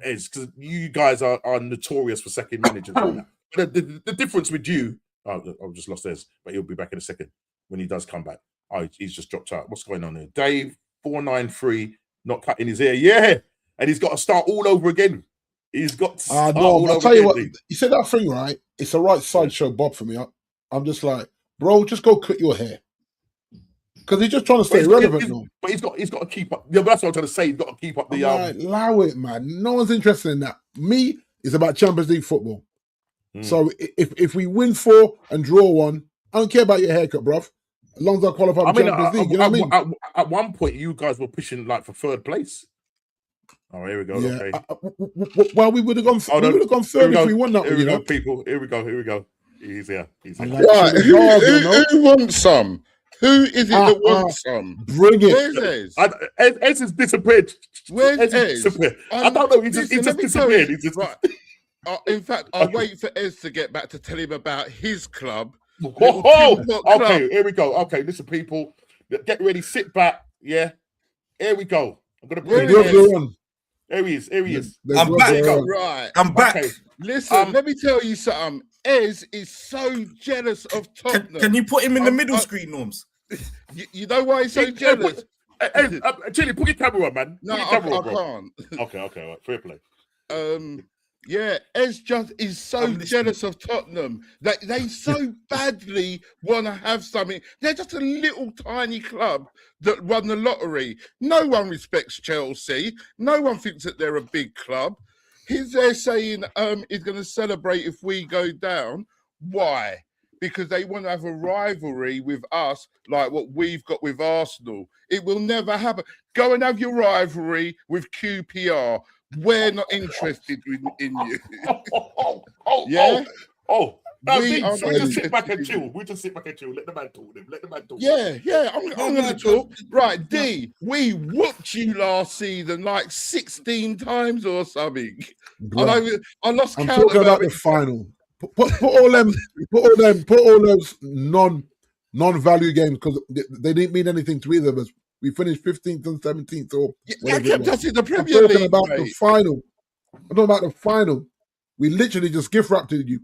because you guys are notorious for second managers. The difference with you, I've just lost Ez, but he'll be back in a second when he does come back. Oh, he's just dropped out. What's going on there? Dave 493 not cutting his ear. Yeah, and he's got to start all over again. He's got to start all over I'll tell you what, again. you said that thing right. It's a right sideshow bob for me. I'm just like, bro, just go cut your hair. Because he's just trying to stay relevant now. But he's got to keep up. Yeah, but that's what I'm trying to say. He's got to keep up the. Allow it, man. No one's interested in that. Me, it's about Champions League football. So if we win 4 and draw 1, I don't care about your haircut, bruv. As long as I qualify for Champions League, you know what I mean? At one point, you guys were pushing like for 3rd place. Oh, here we go. Yeah. Okay. Well, we would have gone. We would have gone 3rd if we won that. Here we go, people. Here we go. He's here. Right. Who wants some? Who is it that wants some? Bring it. Where's Ez? Ez has disappeared. Where's Ez? I don't know. He just disappeared. Right. In fact, I'll wait for Ez to get back to tell him about his club. Okay, here we go. Okay, listen, people. Get ready. Sit back. Yeah. Here we go. I'm going to bring it. Here he is. I'm back. Right. I'm back. Okay. Listen, let me tell you something. Ez is so jealous of Tottenham. Can you put him in the middle screen, Norms? You know why he's so jealous? Chili, put your camera on, man. No, I can't. Okay, right. Fair play. Yeah, Ez just is so jealous of Tottenham that they so badly want to have something. They're just a little tiny club that won the lottery. No one respects Chelsea. No one thinks that they're a big club. He's there saying he's going to celebrate if we go down. Why? Because they want to have a rivalry with us like what we've got with Arsenal. It will never happen. Go and have your rivalry with QPR. We're not interested in you. Yeah? We just sit back and chill. Let the man talk. Yeah. I'm going to talk. Right, D, we whooped you last season like 16 times or something. I lost count. I'm talking about the final. Put all those non-value games because they didn't mean anything to either of us. We finished 15th and 17th or whatever. Kept us in the Premier League. I'm talking about the final. We literally just gift wrapped you.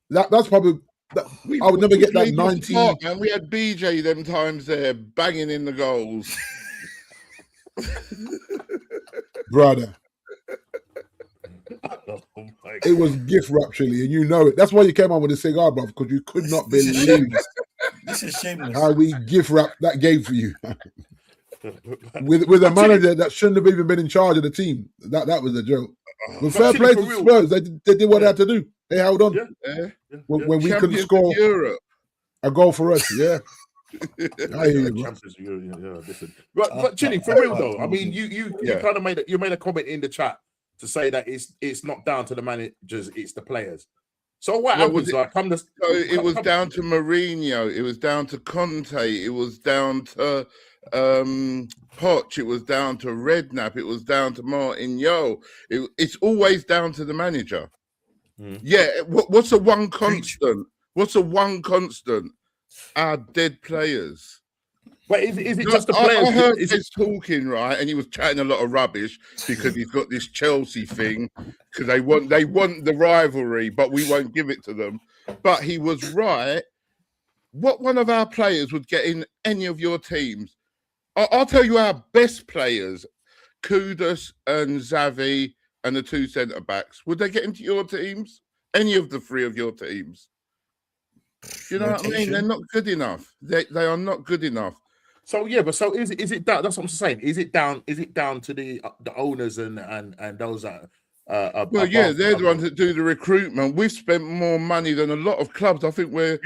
That's probably. I would never get that 19. And we had BJ them times there banging in the goals. Brother. It was gift wrap, Chili, and you know it. That's why you came on with a cigar, bro, because you could not believe this is shameless. How we gift wrapped that game for you. with a manager that shouldn't have even been in charge of the team. That was a joke. But fair play to Spurs. They did what they had to do. They held on. When we couldn't score a goal for us, Champions of Europe, listen. But Chili, for real though, I mean, you kind of made a comment in the chat to say that it's not down to the managers, it's the players. So what happens? It was down to Mourinho, it was down to Conte, it was down to Poch, it was down to Redknapp, it was down to Martin Yo. It's always down to the manager. Yeah, what's the one constant? What's the one constant? Our dead players. But is it just the players? I heard Des talking, right, and he was chatting a lot of rubbish because he's got this Chelsea thing because they want the rivalry, but we won't give it to them. But he was right. What one of our players would get in any of your teams? I'll tell you our best players, Kudus and Xavi and the two centre backs. Would they get into your teams? Any of the three of your teams? You know what I mean? They're not good enough. They are not good enough. So is it down? That's what I'm saying. Is it down to the owners and those that they're the ones that do the recruitment. We've spent more money than a lot of clubs. I think we're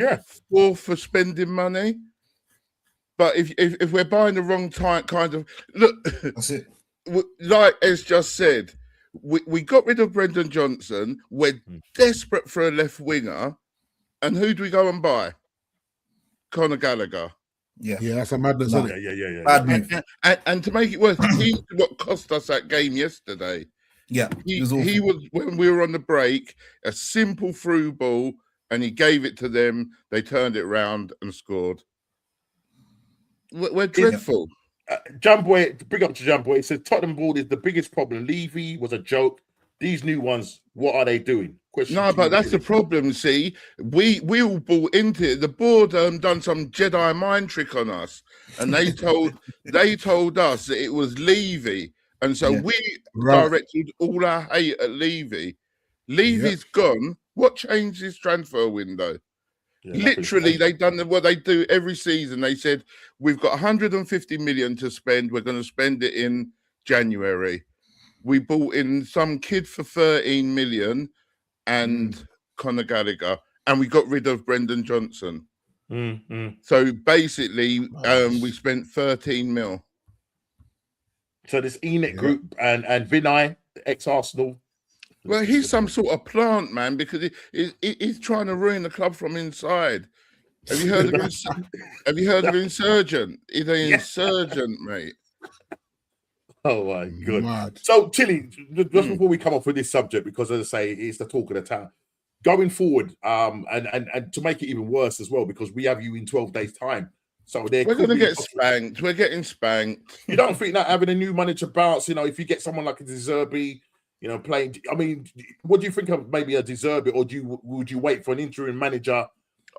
fourth for spending money. But if we're buying the wrong kind of look, that's it. Like as just said, we got rid of Brendan Johnson. We're desperate for a left winger, and who do we go and buy? Conor Gallagher. Yeah, that's a madness, isn't it? Yeah. And to make it worse, he's what cost us that game yesterday. Yeah, he was when we were on the break, a simple through ball, and he gave it to them. They turned it around and scored. We're dreadful. Jumboy, bring up to Jumboy. It says Tottenham board is the biggest problem. Levy was a joke. These new ones, what are they doing? But that's the problem. See, we all bought into it. The board done some Jedi mind trick on us, and they told us that it was Levy, and so we directed all our hate at Levy. Levy's gone. What changed his transfer window? Literally, they've done what they do every season. They said, we've got 150 million to spend. We're going to spend it in January. We bought in some kid for 13 million and Conor Gallagher, and we got rid of Brendan Johnson. So basically, we spent 13 mil. So this Enoch group and Vinay, ex-Arsenal. Well, he's some sort of plant, man, because he's trying to ruin the club from inside. Have you heard of Have you heard of Insurgent? He's an insurgent, mate. Oh my god! So, Chili, just before we come off with this subject, because as I say, it's the talk of the town. Going forward, and to make it even worse as well, because we have you in 12 days' time. So we're going to get spanked. We're getting spanked. You don't think that having a new manager bounce, if you get someone like a De Zerbi, playing. I mean, what do you think of maybe a De Zerbi, or would you wait for an interim manager?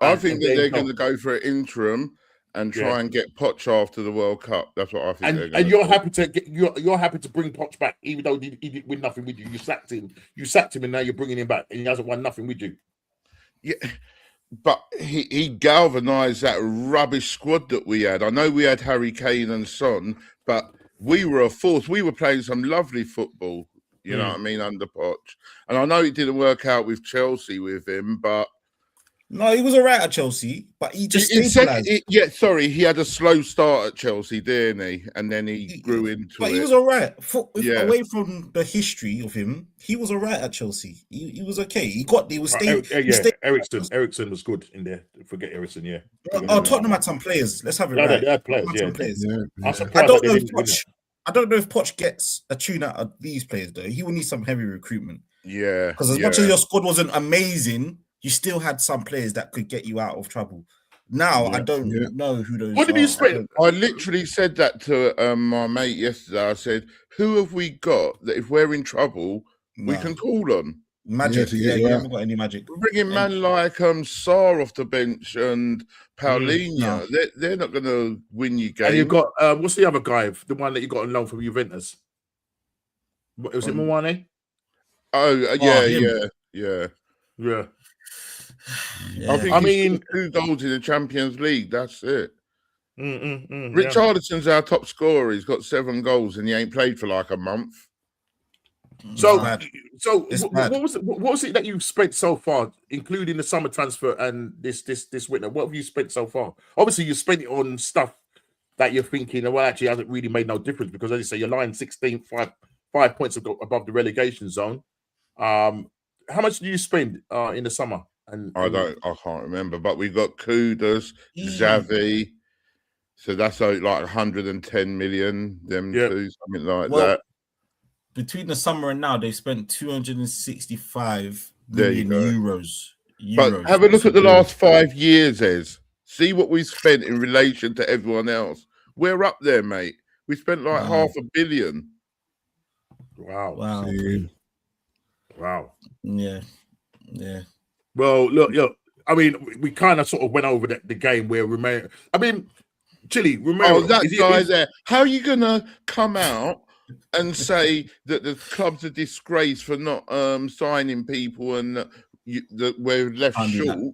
I think that they're going to go for an interim and try and get Poch after the World Cup. That's what I think. And you're happy to you're happy to bring Poch back, even though he didn't win nothing with you. You sacked him, and now you're bringing him back, and he hasn't won nothing with you. Yeah, but he galvanised that rubbish squad that we had. I know we had Harry Kane and Son, but we were a force. We were playing some lovely football. You know what I mean, under Poch. And I know it didn't work out with Chelsea with him, but. No, he was all right at Chelsea, but he just he had a slow start at Chelsea, didn't he? And then he grew into it. But he was all right. Away from the history of him, he was all right at Chelsea. He was okay. Ericsson was good in there. Forget Ericsson, Tottenham had some players. Let's have it right. They had players, I'm surprised I don't know if Poch gets a tune out of these players, though. He will need some heavy recruitment. Yeah. Because as much as your squad wasn't amazing, you still had some players that could get you out of trouble. Now, I don't know who those What did you spend? I literally said that to my mate yesterday. I said, who have we got that if we're in trouble, we can call on? Magic. You haven't got any magic. We're bringing man like Sarr off the bench and Paulinho. They're not going to win you games. And you've got, what's the other guy? The one that you got on loan from Juventus? Was it Mowane? Yeah. Yeah. I mean, 2 goals in the Champions League. That's it. Richarlison's our top scorer. He's got 7 goals and he ain't played for like a month. So, what was it that you spent so far, including the summer transfer and this winter? What have you spent so far? Obviously, you spent it on stuff that you're thinking, well, actually, hasn't really made no difference because, as you say, you're lying 16th, 5 points above the relegation zone. How much do you spend in the summer? I can't remember, but we got Kudus, Xavi, so that's like 110 million. Them two, something like that. Between the summer and now, they spent 265 million euros. But have a look at the last 5 years, Ez. See what we spent in relation to everyone else. We're up there, mate. We spent like $500 million. Wow. Wow. Yeah. Well, look. I mean, we kind of sort of went over the game where Romero. I mean, Chile, Romero. Oh, that guy there. How are you gonna come out and say that the club's a disgrace for not signing people and that we're left short,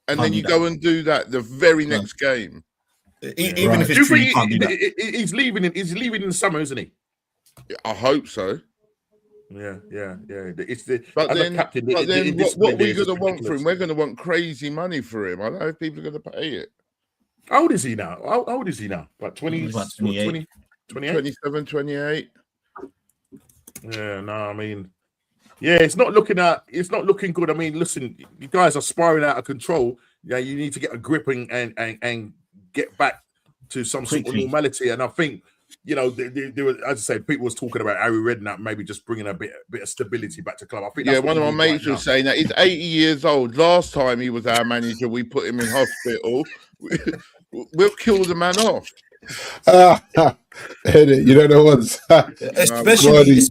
and then you go and do that the very next game? Even if it's true, he's leaving in the summer, isn't he? I hope so. Yeah. But then what are we going to want for him? We're going to want crazy money for him. I don't know if people are going to pay it. How old is he now? How old is he now? Like 20, 28? 27, 28. Yeah, no, I mean, it's not looking good. I mean, listen, you guys are spiraling out of control. Yeah, you need to get a grip and get back to some sort of normality. And I think, there was, as I said, people was talking about Harry Redknapp maybe just bringing a bit of stability back to club. I think one of my mates was saying that he's 80 years old. Last time he was our manager, we put him in hospital. We'll kill the man off. You don't know once, especially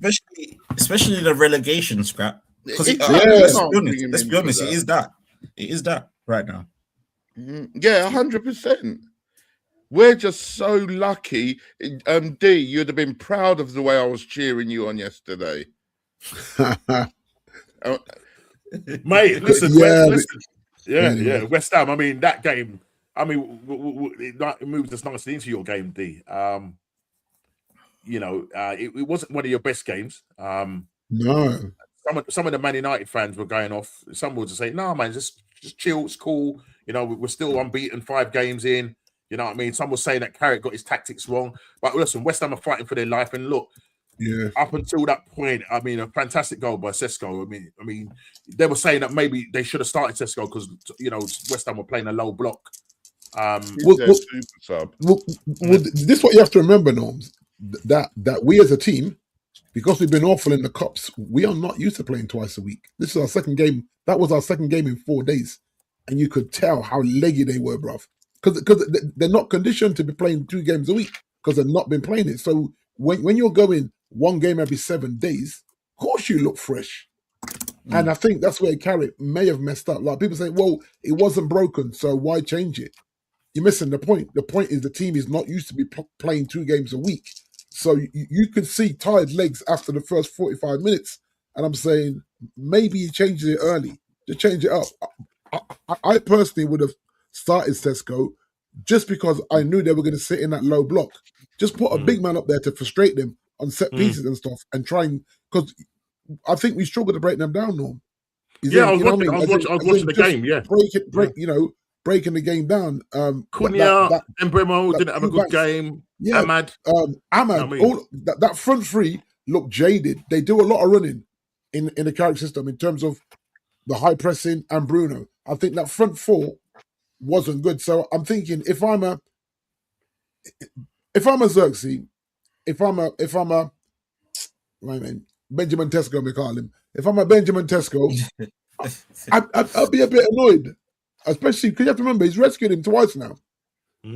the relegation scrap. Because let's be honest, it is that. It is that right now. Yeah, 100%. We're just so lucky. D, you'd have been proud of the way I was cheering you on yesterday. Mate, listen. West Ham. I mean, that game. I mean, it moves us nicely into your game, D. It wasn't one of your best games. No. Some of the Man United fans were going off. Some were just saying, "No, man, just chill. It's cool. We're still unbeaten 5 games in." You know what I mean? Some were saying that Carrick got his tactics wrong. But listen, West Ham are fighting for their life. And look, up until that point, I mean, a fantastic goal by Sesko. I mean, they were saying that maybe they should have started Sesko because West Ham were playing a low block. This is what you have to remember, Norms, that we as a team, because we've been awful in the cups, we are not used to playing twice a week. This is our second game. That was our second game in 4 days. And you could tell how leggy they were, bruv. Because they're not conditioned to be playing 2 games a week because they've not been playing it. So when you're going 1 game every 7 days, of course you look fresh. And I think that's where Carrick may have messed up. Like people say, well, it wasn't broken, so why change it? You're missing the point. The point is the team is not used to be playing 2 games a week. So you can see tired legs after the first 45 minutes. And I'm saying maybe he changes it early. Just change it up. I personally would have started Sesko just because I knew they were going to sit in that low block. Just put a big man up there to frustrate them on set pieces and stuff and try and... Because I think we struggled to break them down, Norm. I was watching the game, breaking the game down. Cunha, Embremo didn't have a good game. Yeah, Ahmad. That front three look jaded. They do a lot of running in the Carrick system in terms of the high pressing and Bruno. I think that front 4 wasn't good. So I'm thinking if I'm a Xerxes, if I'm a Benjamin Tesco, we call him. If I'm a Benjamin Tesco, I'd be a bit annoyed. Especially because you have to remember he's rescued him twice now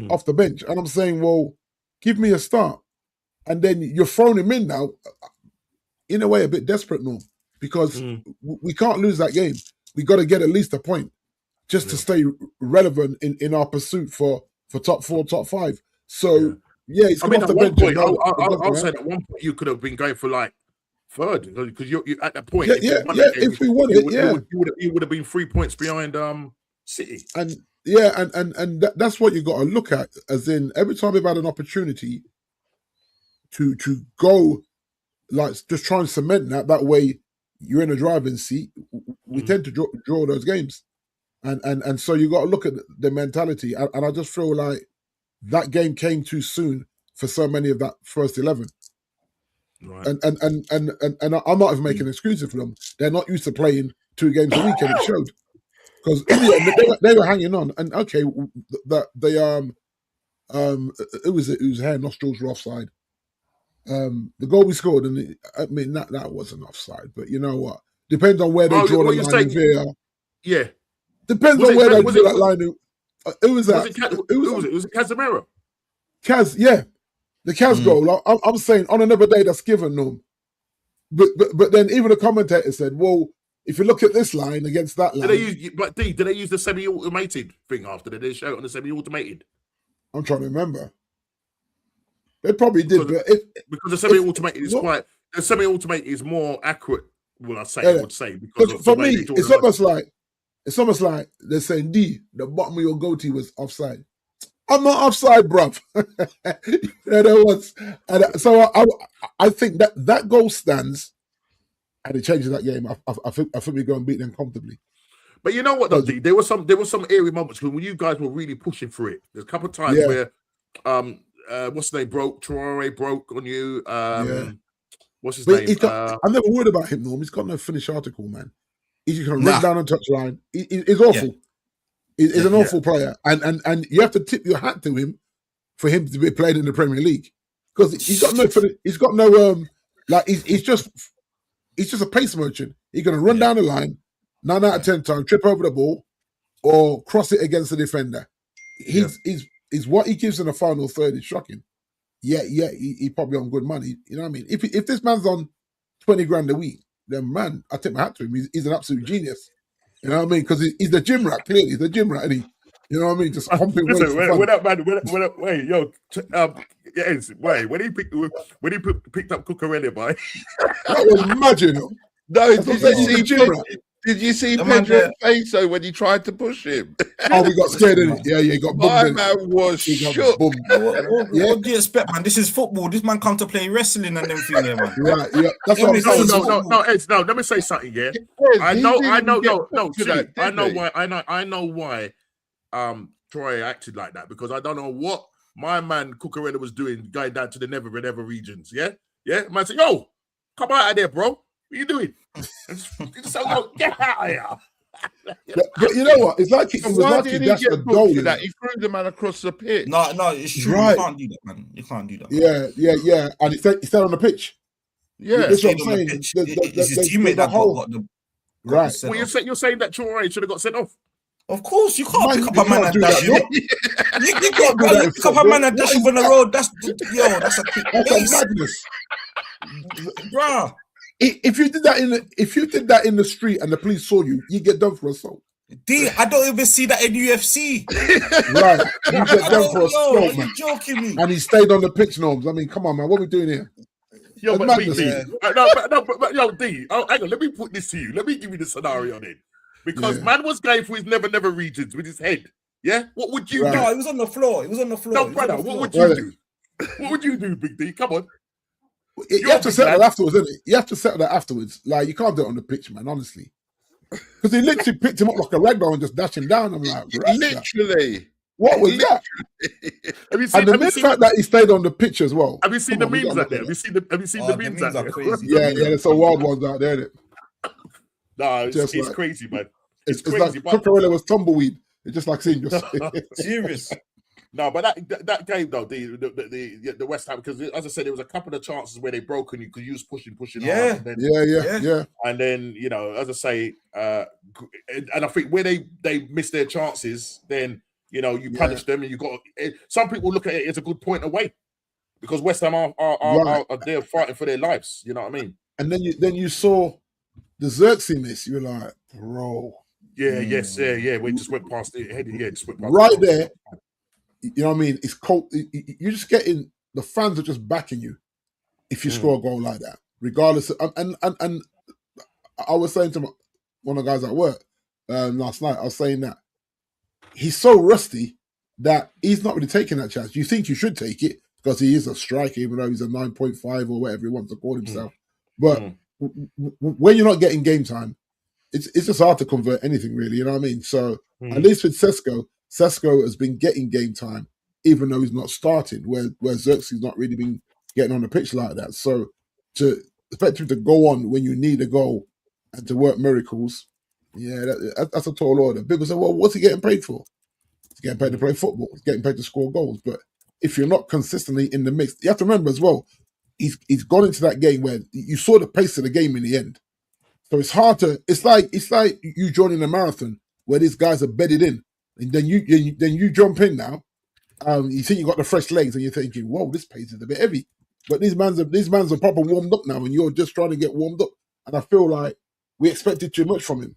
off the bench. And I'm saying, well, give me a start. And then you're throwing him in now, in a way, a bit desperate now. Because we can't lose that game. We got to get at least a point just to stay relevant in our pursuit for top 4, top 5. So, it's come off the bench. I'll say at one point you could have been going for like 3rd because you're at that point. If we won it, you would have been 3 points behind City. And that's what you got to look at. As in, every time we've had an opportunity to go like just try and cement that way you're in a driving seat. We tend to draw those games, and so you got to look at the mentality. And I just feel like that game came too soon for so many of that first 11. Right. And I'm not even making excuses for them. They're not used to playing 2 games a week, and it showed. Because in the end, they were hanging on. And okay, it was hair nostrils were offside. The goal we scored, and I mean that wasn't offside. But you know what? Depends on where they draw the line in VAR. Yeah, depends on where they draw that line. It was Casemiro. Kaz, yeah, the Kaz goal. I'm saying on another day that's given them. But then even the commentator said, well, if you look at this line against that line, did they use the semi-automated thing after? Did they show it on the semi-automated? I'm trying to remember. They probably did, because the semi-automated is the semi-automated is more accurate. Well, I would say because for me, it's almost like they're saying, "D, the bottom of your goatee was offside." I'm not offside, bruv. There was, and so I think that goal stands, and it changes that game. I think we go and beat them comfortably. But you know what, though, D? There were some airy moments when you guys were really pushing for it. There's a couple of times where, what's his name broke? Traore broke on you. What's his name? I'm never worried about him, Norm. He's got no finished article, man. He's just going to run down on touchline. He's awful. Yeah. He's an awful player, and you have to tip your hat to him for him to be played in the Premier League because he's got no he's just a pace merchant. He's going to run down the line 9 out of 10 times, trip over the ball, or cross it against the defender. He's what he gives in the final third is shocking. He's probably on good money. You know what I mean? If this man's on 20 grand a week, then man, I tip my hat to him. He's an absolute genius. You know what I mean? Because he's the gym rat, clearly. He's the gym rat, and you know what I mean? Just pumping weights. When he picked up Cucurella, boy. That was magic. Did you see Pedro Peso when he tried to push him? Oh, we got scared of it. Yeah, he got bummed. My man was shook. What do you expect, man? This is football. This man come to play wrestling and everything there, man. Right, yeah. That's what I'm saying. No, Ed, no, let me say something, yeah. I know why Troy acted like that, because I don't know what my man Cucurella was doing going down to the never regions, yeah? Yeah? Man said, yo, come out of there, bro. What are you doing? So, get out of here. But you know what? It's like it was lucky that's the goal. He threw the man across the pitch. No, it's true. Right. You can't do that, man. You can't do that. Yeah. And he stayed on the pitch. Yeah, that's what I'm saying. It's his teammate that got the right. Well, you're saying that Traore should have got sent off. Of course, you can't pick up a man and dash him. You can't pick up a man and dash him on the road. That's a madness, bruh. If you did that in the street and the police saw you, you get done for assault. I don't even see that in UFC. Right, you get done for assault, man. You're joking me. And he stayed on the pitch, Norms. I mean, come on, man. What are we doing here? Yo, but D, yo, D, hang on. Let me put this to you. Let me give you the scenario then. Because man was going for his never regions with his head. Yeah? What would you do? No, he was on the floor. No, brother, what would you do? What would you do, Big D? Come on. You have to settle that afterwards, isn't it? You have to settle that afterwards. Like, you can't do it on the pitch, man, honestly. Because he literally picked him up like a ragdoll and just dashed him down. I'm like, literally. What was that? And the fact that he stayed on the pitch as well. Have you seen the memes out there? Have you seen the memes out there? Crazy. Yeah, there's some wild ones out there. No, it's crazy, man. It's crazy. Like Cucurella was tumbleweed. It's just like seeing yourself. Serious. No, but that game though, the West Ham, because as I said, there was a couple of chances where they broke and you could use pushing hard. And then, yeah. And then, you know, as I say, and I think where they miss their chances, then, you know, you punish them, and you got. Some people look at it as a good point away, because West Ham are there fighting for their lives. You know what I mean? And then you saw the Xerxes miss. You were like, bro. Yeah. We just went past it. Just went past right there. You know what I mean? It's cold. You're just getting, the fans are just backing you if you score a goal like that, regardless. And I was saying to one of the guys at work last night, I was saying that he's so rusty that he's not really taking that chance. You think you should take it because he is a striker, even though he's a 9.5 or whatever he wants to call himself. But when you're not getting game time, it's just hard to convert anything, really. You know what I mean? So at least with Sesko has been getting game time, even though he's not started. Where Xerxes not really been getting on the pitch like that. So to expect him to go on when you need a goal and to work miracles, that's a tall order. People say, well, what's he getting paid for? He's getting paid to play football. He's getting paid to score goals. But if you're not consistently in the mix, you have to remember as well, he's gone into that game where you saw the pace of the game in the end. So it's hard to. It's like you joining a marathon where these guys are bedded in, and then you jump in now. You think you got the fresh legs, and you're thinking, "Whoa, this pace is a bit heavy." But these mans are proper warmed up now, and you're just trying to get warmed up. And I feel like we expected too much from him.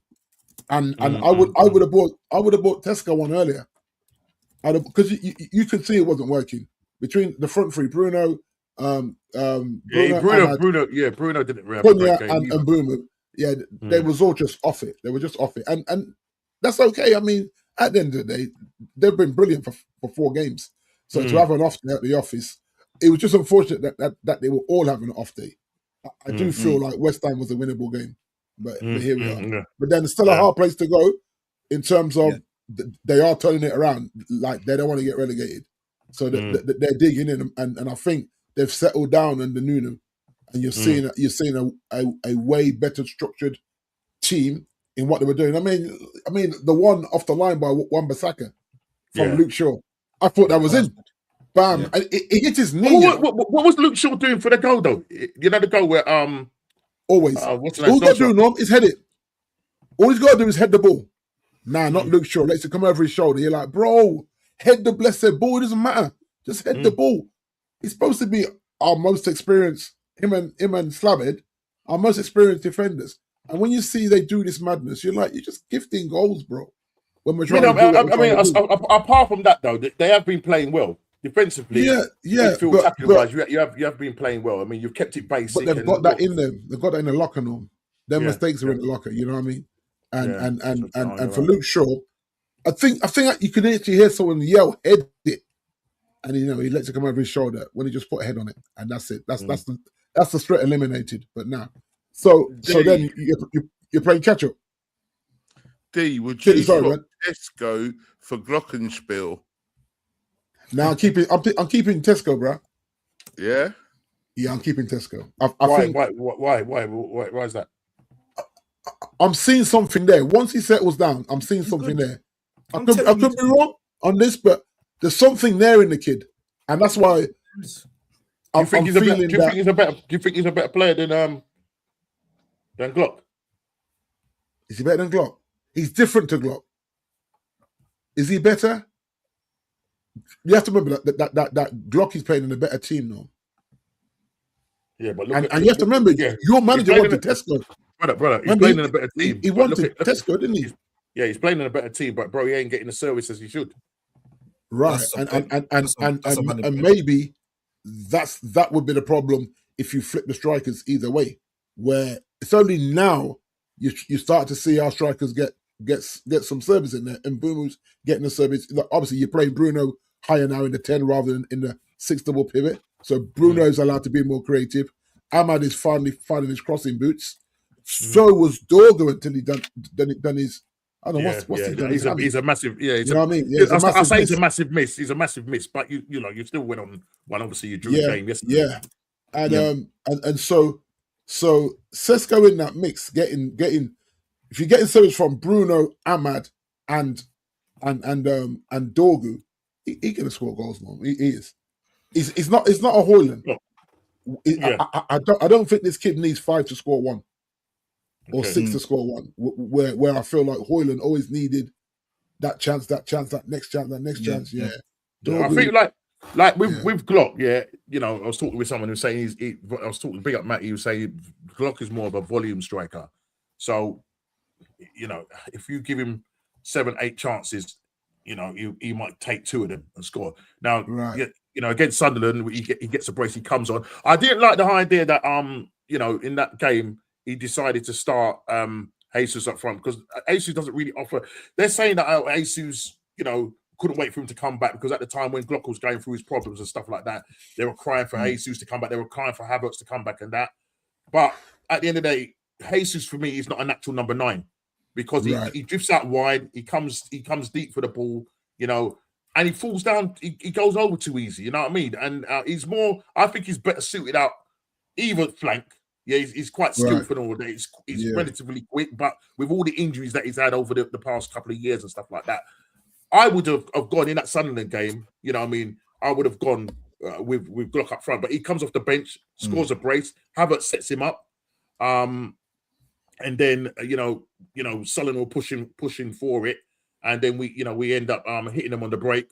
And I would have bought Tesco one earlier, because you could see it wasn't working between the front three, Bruno, Bruno didn't have a great game and Bruno. Yeah, they was all just off it. They were just off it, and that's okay. I mean, at the end of the day, they've been brilliant for 4 games. So to have an off day at the office, it was just unfortunate that they were all having an off day. I do feel like West Ham was a winnable game, but here we are. Yeah. But then it's still a hard place to go in terms of they are turning it around. Like they don't want to get relegated, so they're digging in, and I think they've settled down under Nuno. And you're seeing a way better structured team in what they were doing. I mean the one off the line by Wan-Bissaka from Luke Shaw. I thought that was in. Bam! Yeah. And it hit his knee. What was Luke Shaw doing for the goal though? You know the goal where always all he's got to do, Norm, is head it. All he's got to do is head the ball. Nah, not Luke Shaw. Lets it come over his shoulder. You're like, bro, head the blessed ball. It doesn't matter. Just head the ball. He's supposed to be our most experienced. Him and Slabbhead are most experienced defenders, and when you see they do this madness, you're like, you're just gifting goals, bro. When we're trying apart from that though, they have been playing well defensively. Tackling-wise, you have been playing well. I mean, you've kept it basic. But they've got that in them. They've got that in the locker, Norm. Their mistakes are in the locker. You know what I mean? And for Luke Shaw, I think you can actually hear someone yell, "Head it." And he lets it come over his shoulder when he just put a head on it, and that's it. That's the threat eliminated. But now, so then you're playing catch up. D, would you swap Tesco for Glockenspiel? Now I'm keeping Tesco, bro. Yeah, I'm keeping Tesco. Why is that? I'm seeing something there. Once he settles down, I'm seeing something there. I could be wrong on this, but there's something there in the kid, and that's why. Do you think he's a better player than Glock? Is he better than Glock? He's different to Glock. Is he better? You have to remember that Glock is playing in a better team now. Yeah, but you have to remember your manager wanted Tesco. Brother, he's playing in a better team. He wanted Tesco, didn't he? Yeah, he's playing in a better team, but bro, he ain't getting the service as he should. Right, and maybe that would be the problem if you flip the strikers either way. Where it's only now you start to see our strikers get some service in there, and Bruno's getting the service. Obviously, you're playing Bruno higher now in the 10 rather than in the 6 double pivot. So Bruno's allowed to be more creative. Ahmad is finally finding his crossing boots. So was Dorgo until he done his. I don't know what's he done. He's a massive. Yeah, you know what I mean. Yeah, I say it's a massive miss. He's a massive miss, but you still went on one. Obviously, you drew the game yesterday. Yeah, and so Sesko in that mix, getting if you're getting service from Bruno, Ahmad, and Dorgu, he can score goals now. He is. It's not a Hoyland. No. I don't think this kid needs 5 to score 1. Or 6 to score 1, where I feel like Hoyland always needed that chance, that next chance. Yeah. I think like with Glock, I was talking with someone who was saying I was talking big up Matt. He was saying Glock is more of a volume striker. So, if you give him 7, 8 chances, he might take 2 of them and score. Now, against Sunderland, he gets a brace, he comes on. I didn't like the idea that in that game, he decided to start Jesus up front because Jesus doesn't really offer. They're saying that Jesus, couldn't wait for him to come back because at the time when Glock was going through his problems and stuff like that, they were crying for Jesus to come back. They were crying for Havertz to come back and that. But at the end of the day, Jesus for me is not a natural number 9 because he drifts out wide. He comes deep for the ball, you know, and he falls down. He goes over too easy. You know what I mean? And he's more. I think he's better suited out either flank. Yeah, he's quite skillful and all that. He's relatively quick, but with all the injuries that he's had over the past couple of years and stuff like that, I would have gone in that Sunderland game. You know what I mean? I would have gone with Glock up front, but he comes off the bench, scores a brace. Havertz sets him up, and then you know, Sullivan will pushing for it, and then we end up hitting them on the break.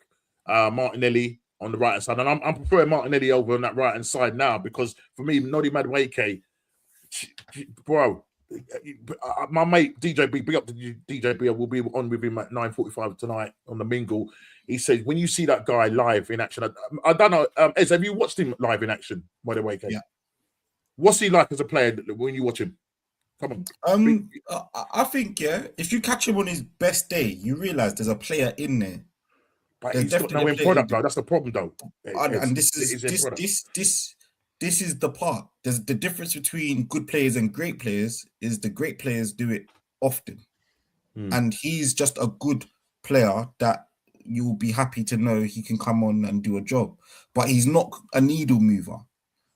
Martinelli on the right hand side, and I'm preferring Martinelli over on that right hand side now because for me, Nodi Madueke, bro, my mate DJ B, big up to DJ B. I will be on with him at 9:45 tonight on the Mingle. He said, when you see that guy live in action, I don't know, Ez, have you watched him live in action, by the way, Kate? Yeah. What's he like as a player when you watch him? Come on. I think, if you catch him on his best day, you realise there's a player in there. But he's got no end product, though. That's the problem, though. And this is the part. There's the difference between good players and great players is the great players do it often. And he's just a good player that you'll be happy to know he can come on and do a job. But he's not a needle mover.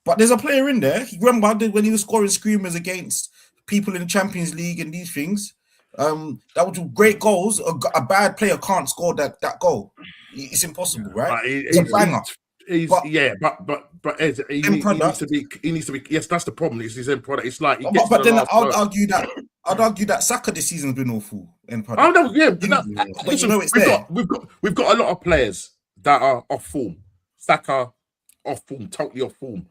But there's a player in there. Remember when he was scoring screamers against people in the Champions League and these things? That was great goals. A bad player can't score that goal. It's impossible, right? It's a banger. But Ed, he needs to be. Yes, that's the problem. It's his end product. It's like, but then I'd argue that Saka this season's been awful end product. Oh no, listen, we've got a lot of players that are off form. Saka off form, totally off form.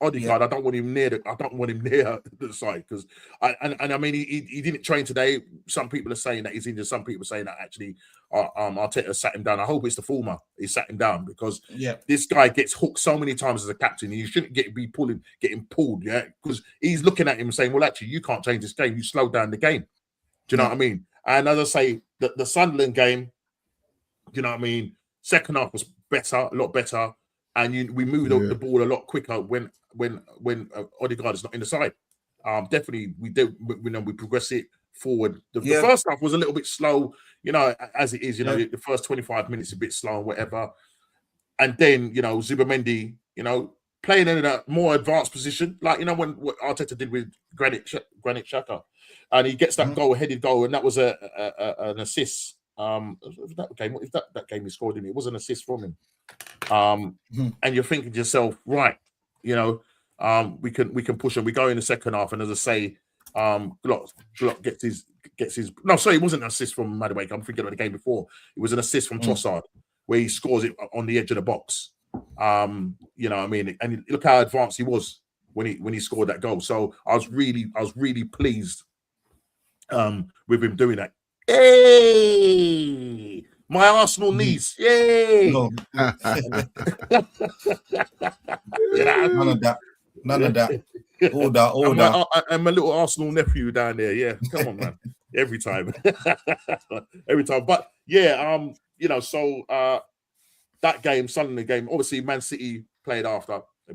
Odegaard, I don't want him near the side because I mean he didn't train today. Some people are saying that he's injured. Some people are saying that actually Arteta sat him down. I hope it's the former. He sat him down because this guy gets hooked so many times as a captain. You shouldn't getting pulled, because he's looking at him and saying, well, actually, you can't change this game. You slow down the game. Do you know what I mean? And as I say, the Sunderland game, do you know what I mean? Second half was better, a lot better, and we moved the ball a lot quicker when Odegaard is not in the side. Definitely we progress it forward. The first half was a little bit slow, as it is, the first 25 minutes a bit slow and whatever. And then, Zubimendi, playing in a more advanced position, like, when what Arteta did with Granit Xhaka, and he gets that headed goal, and that was an assist. If that game he scored in, it was an assist from him. And you're thinking to yourself, right, we can push and we go in the second half, and as I say, Glock gets his no, sorry, it wasn't an assist from Madueke. I'm thinking of the game before. It was an assist from Trossard where he scores it on the edge of the box. You know what I mean? And look how advanced he was when he scored that goal. So I was really pleased with him doing that. Hey, my Arsenal niece. Yay! No. None of that. All that. And my little Arsenal nephew down there. Yeah, come on, man. Every time. But yeah, so that game, Sunderland game, obviously Man City played after. They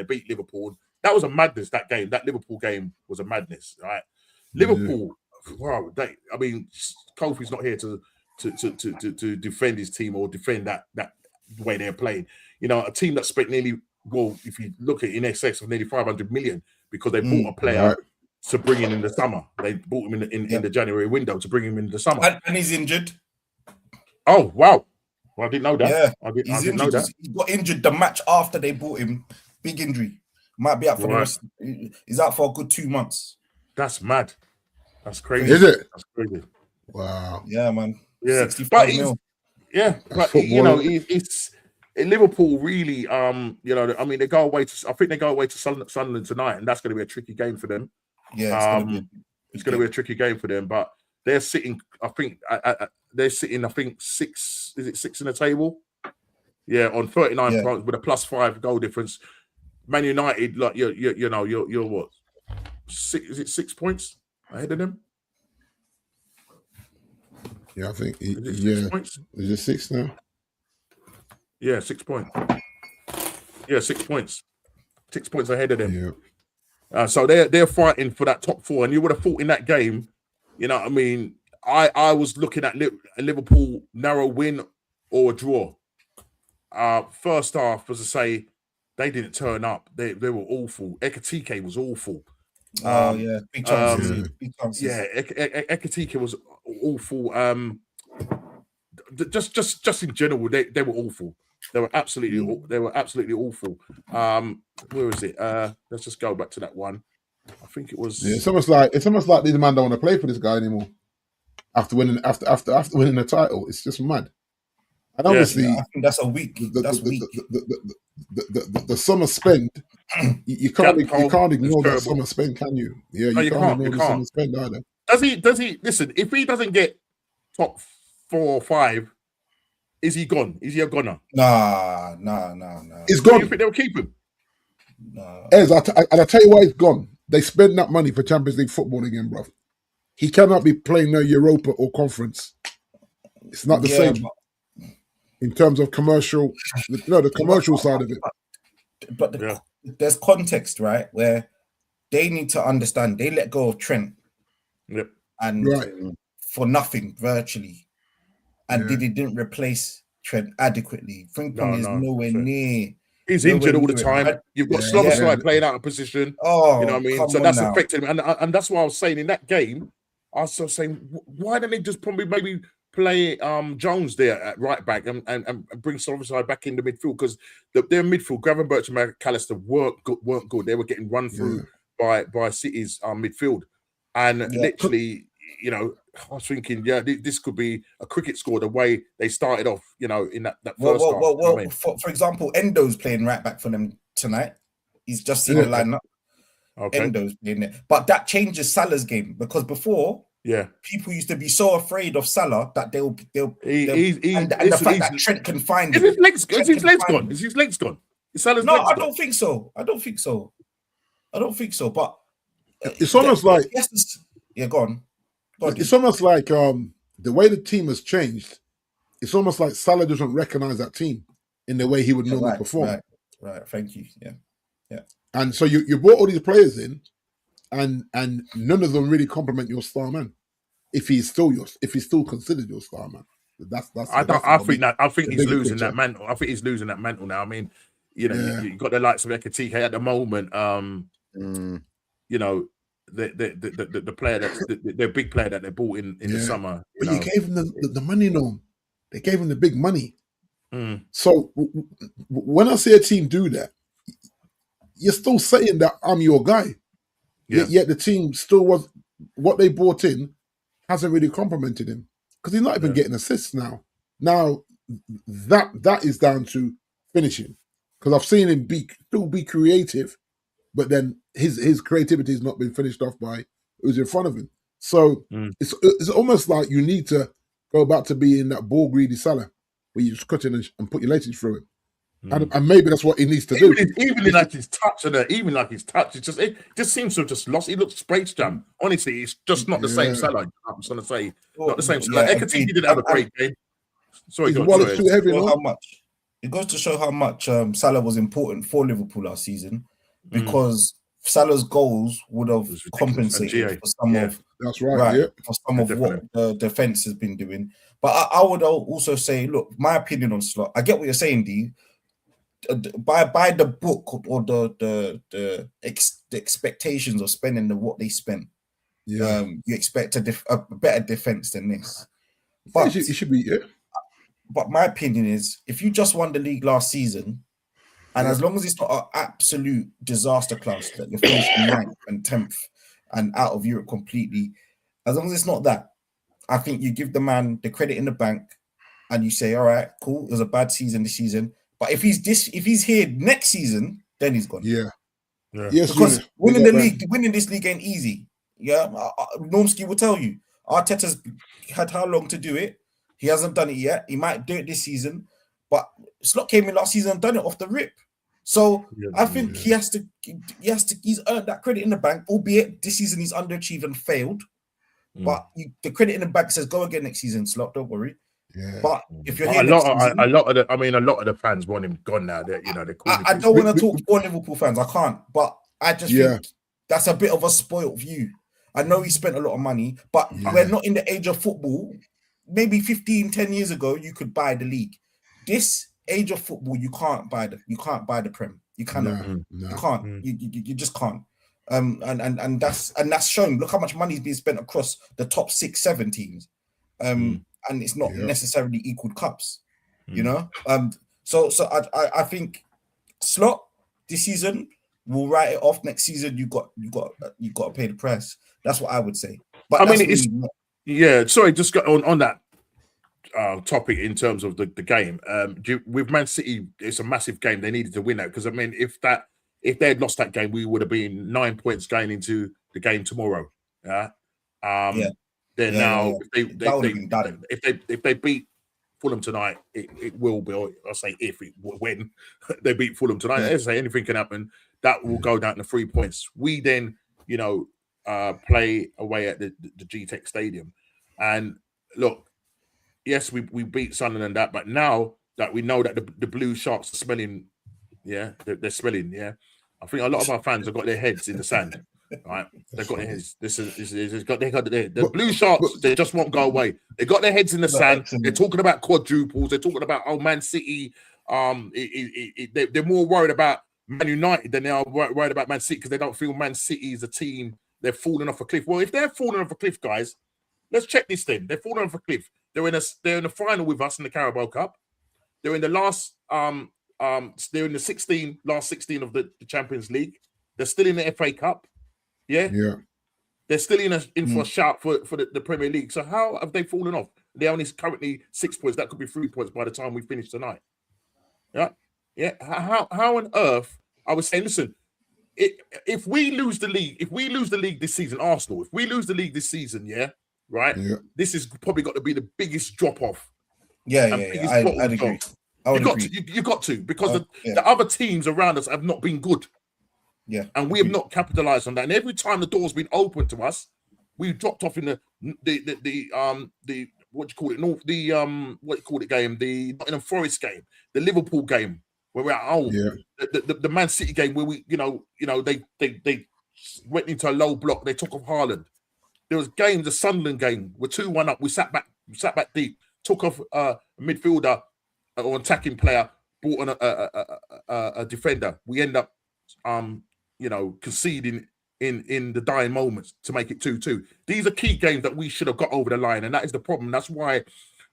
beat Liverpool. That was a madness, that game. That Liverpool game was a madness, right? Liverpool, wow, Kofi's not here to defend his team or defend that way they're playing. A team that spent nearly, if you look at it, in excess of nearly 500 million because they bought a player to bring in the summer. They bought him in the January window to bring him in the summer. And he's injured. Oh, wow. Well, I didn't know that. Yeah, I didn't know that. He got injured the match after they bought him. Big injury. Might be out for the rest. He's out for a good 2 months. That's mad. That's crazy. Is it? That's crazy. Wow. Yeah, man. Yeah. 65 mil. Yeah. But, it's Liverpool really, they go away to, I think they go away to Sunderland tonight, and that's going to be a tricky game for them. Yeah, it's going to be a tricky game for them, but they're sitting, I think, six, is it 6 in the table? Yeah, on 39 points with a +5 goal difference. Man United, like, you're what? 6, is it 6 points ahead of them? Yeah, I think, is it 6 points? Is it 6 now? Yeah, 6 points. Yeah, 6 points. 6 points ahead of them. Yeah. So they're fighting for that top 4, and you would have thought in that game, you know what I mean. I was looking at a Liverpool narrow win or a draw. First half, as I say, they didn't turn up. They were awful. Ekitike was awful. Big chances. Yeah, Ekitike was awful. Just in general, they were awful. They were absolutely awful. Where is it? Let's just go back to that one. I think it was. Yeah, it's almost like the man don't want to play for this guy anymore after winning the title. It's just mad. And obviously, I think that's a week. The summer spend. You can't ignore that summer spend, can you? Yeah, you can't ignore the summer spend either. Does he? Listen, if he doesn't get top 4 or 5, is he gone? Is he a goner? Nah. He's gone. Do you think they'll keep him? Nah. Ez, I tell you why he's gone. They spend that money for Champions League football again, bro. He cannot be playing no Europa or Conference. It's not the same in terms of commercial. The commercial side of it. But there's context, right, where they need to understand they let go of Trent, and for nothing virtually, and they didn't replace Trent adequately. Frimpong is nowhere near. He's injured all the time. Right? You've got Slobosly playing out of position. Oh, you know what I mean? So that's affecting him. And that's why I was saying in that game, I was saying, why don't they just probably maybe play Jones there at right back and bring Slobosly back in the midfield? Because their midfield, Gravenberch and McAllister weren't good. They were getting run through by City's midfield. And literally, you know, I was thinking, this could be a cricket score the way they started off, you know, in that first half. Well, for example, Endo's playing right back for them tonight. He's just seen the lineup. Okay. Endo's playing there. But that changes Salah's game, because before, people used to be so afraid of Salah that they'll the fact that Trent can find him. Is his legs gone? Is his legs gone? Is Salah's legs gone? I don't think so. But it's almost like go on. It's almost like the way the team has changed. It's almost like Salah doesn't recognize that team in the way he would normally perform. Right. Thank you. Yeah. And so you brought all these players in, and none of them really complement your star man. If he's still considered your star man, I think he's losing that mantle. I think he's losing that mantle now. I mean, you know, you got the likes of Ekitike at the moment. You know. The player the big player that they bought in the summer. But you gave him the money, no. They gave him the big money. So when I see a team do that, you're still saying that I'm your guy. Yet the team still was what they bought in hasn't really complimented him, because he's not even getting assists now. Now that is down to finishing, because I've seen him still be creative. But then his creativity has not been finished off by who's in front of him. So it's almost like you need to go back to being that ball greedy Salah, where you just cut in and put your laces through it. And maybe that's what he needs to do. Even like his touch, it just seems to have just lost. He looks Space Jam. Honestly, it's just not the same Salah. I'm just going to say, not the same Salah. Ekitike didn't have a great game. Sorry, his wallet's too heavy. It goes to show how much Salah was important for Liverpool last season. Because Salah's goals would have compensated for some of what the defense has been doing. But I would also say, look, my opinion on Slot, I get what you're saying, D. By the book or the expectations of spending what they spent, you expect a better defense than this. But it should be, But my opinion is, if you just won the league last season, and as long as it's not an absolute disaster class that you're finishing 9th and 10th and out of Europe completely, as long as it's not that, I think you give the man the credit in the bank and you say, all right, cool, it was a bad season this season. But if he's here next season, then he's gone. Yeah. Yes, because winning this league ain't easy. Yeah. Normski will tell you. Arteta's had how long to do it? He hasn't done it yet. He might do it this season. But Slot came in last season and done it off the rip. So I think he's earned that credit in the bank, albeit this season he's underachieved and failed. But the credit in the bank says go again next season, Slot. Don't worry. Yeah. But if you're here a lot of the fans want him gone now. They're I don't want to talk for Liverpool fans. I can't. But I just think that's a bit of a spoiled view. I know he spent a lot of money, but we're not in the age of football. Maybe 10 years ago, you could buy the league. This age of football, you can't buy the Prem. You cannot. You can't. You just can't. And that's shown. Look how much money is being spent across the top 6, 7 teams. And it's not necessarily equal cups. You know? So I think Slot this season, we'll write it off. Next season, you got to pay the price. That's what I would say. But I mean, it's sorry, just got on that topic in terms of the game. With Man City, it's a massive game. They needed to win that because I mean, if they had lost that game, we would have been 9 points going into the game tomorrow. If they beat Fulham tonight, it will be. I'll say when they beat Fulham tonight, I say anything can happen. That will go down to 3 points. We then, play away at the G-Tech Stadium, and look, yes, we beat Sunderland that, but now that we know that the Blue Sharks are smelling, they're smelling, I think a lot of our fans have got their heads in the sand. Right, they've got their heads. The Blue Sharks. They just won't go away. They got their heads in the sand. They're talking about quadruples. They're talking about Man City. They're more worried about Man United than they are worried about Man City because they don't feel Man City is a team. They're falling off a cliff. Well, if they're falling off a cliff, guys, let's check this then. They're falling off a cliff. They're in the final with us in the Carabao Cup. They're in the last they're in the last 16 of the Champions League. They're still in the FA Cup. Yeah. They're still in for a shout for the Premier League. So how have they fallen off? They're only currently 6 points. That could be 3 points by the time we finish tonight. Yeah. How on earth? I was saying, listen, if we lose the league this season, Arsenal, if we lose the league this season, this is probably got to be the biggest drop off. I'd agree. You got to because the other teams around us have not been good. Yeah, and we have not capitalized on that. And every time the door's been open to us, we've dropped off in the what you call it game, the Nottingham Forest game, the Liverpool game where we're at home, the Man City game where we, they went into a low block, they took off Haaland. There was games, the Sunderland game, we're 2-1 up, we sat back deep, took off a midfielder or attacking player, brought on a defender. We end up conceding in the dying moments to make it 2-2. These are key games that we should have got over the line, and that is the problem. That's why,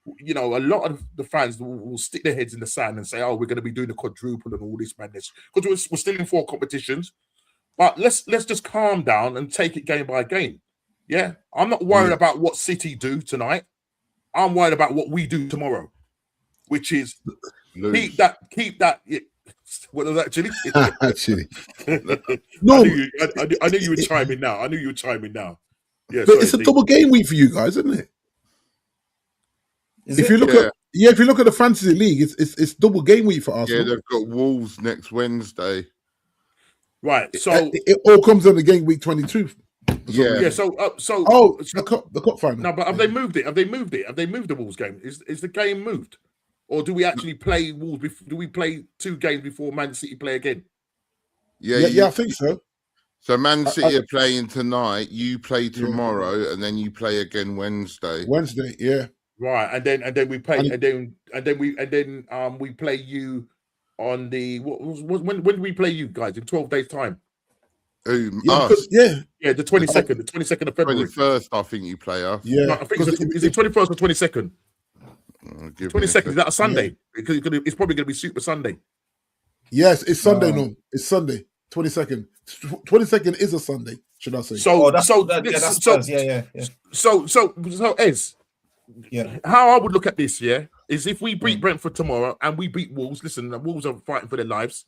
a lot of the fans will stick their heads in the sand and say, "Oh, we're going to be doing the quadruple and all this madness," because we're still in 4 competitions. But let's just calm down and take it game by game. Yeah, I'm not worried about what City do tonight. I'm worried about what we do tomorrow, which is keep that. What was that, actually? No, I knew you were chiming now. Yeah, but it's a double game week for you guys, isn't it? If you look at the fantasy league, it's double game week for Arsenal. Yeah, they've got Wolves next Wednesday. Right, so it all comes on the game week 22. Yeah. So the cup final. No, but have they moved it? Have they moved the Wolves game? Is the game moved? Or do we actually play Wolves? Do we play 2 games before Man City play again? Yeah, I think so. So Man City are playing tonight. You play tomorrow, and then you play again Wednesday. Yeah. Right, and then we play, and then we play you on the when do we play you guys in 12 days time? Us? The 22nd of February. 21st, I think you play us. Yeah, no, I think is it 21st or 22nd? 22nd, is that a Sunday? Yeah. It's probably going to be Super Sunday. Yes, it's Sunday. No, it's Sunday. 22nd. 22nd is a Sunday. Should I say? So Ez, how I would look at this, is if we beat Brentford tomorrow and we beat Wolves. Listen, the Wolves are fighting for their lives.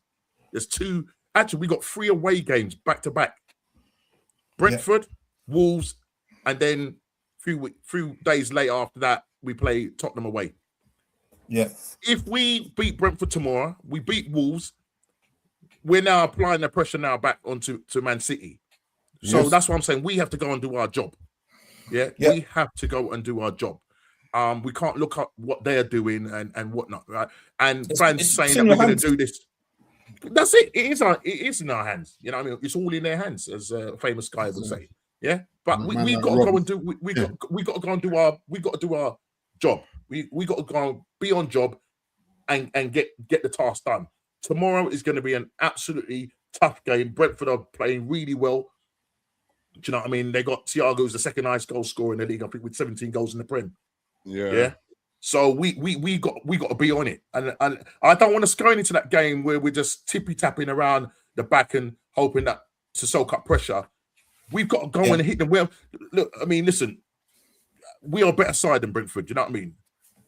There's 2. Actually, we got 3 away games back to back. Brentford, Wolves, and then few days later after that, we play Tottenham away. Yeah. If we beat Brentford tomorrow, we beat Wolves, we're now applying the pressure now back onto Man City. So that's what I'm saying. We have to go and do our job. Yeah. We have to go and do our job. We can't look at what they're doing and whatnot, right? And fans saying that we're going to do this. That's it. It is in our hands. You know what I mean? It's all in their hands, as a famous guy would say. Yeah. But we got to go and do we got to go and do our job. We got to go and be on job and get the task done. Tomorrow is going to be an absolutely tough game. Brentford are playing really well. Do you know what I mean? They got Thiago's the second highest goal scorer in the league, I think, with 17 goals in the Prem. Yeah. So we got to be on it, and I don't want us going into that game where we're just tippy tapping around the back and hoping that to soak up pressure. We've got to go and hit them. Look, I mean, listen, we are a better side than Brentford. Do you know what I mean?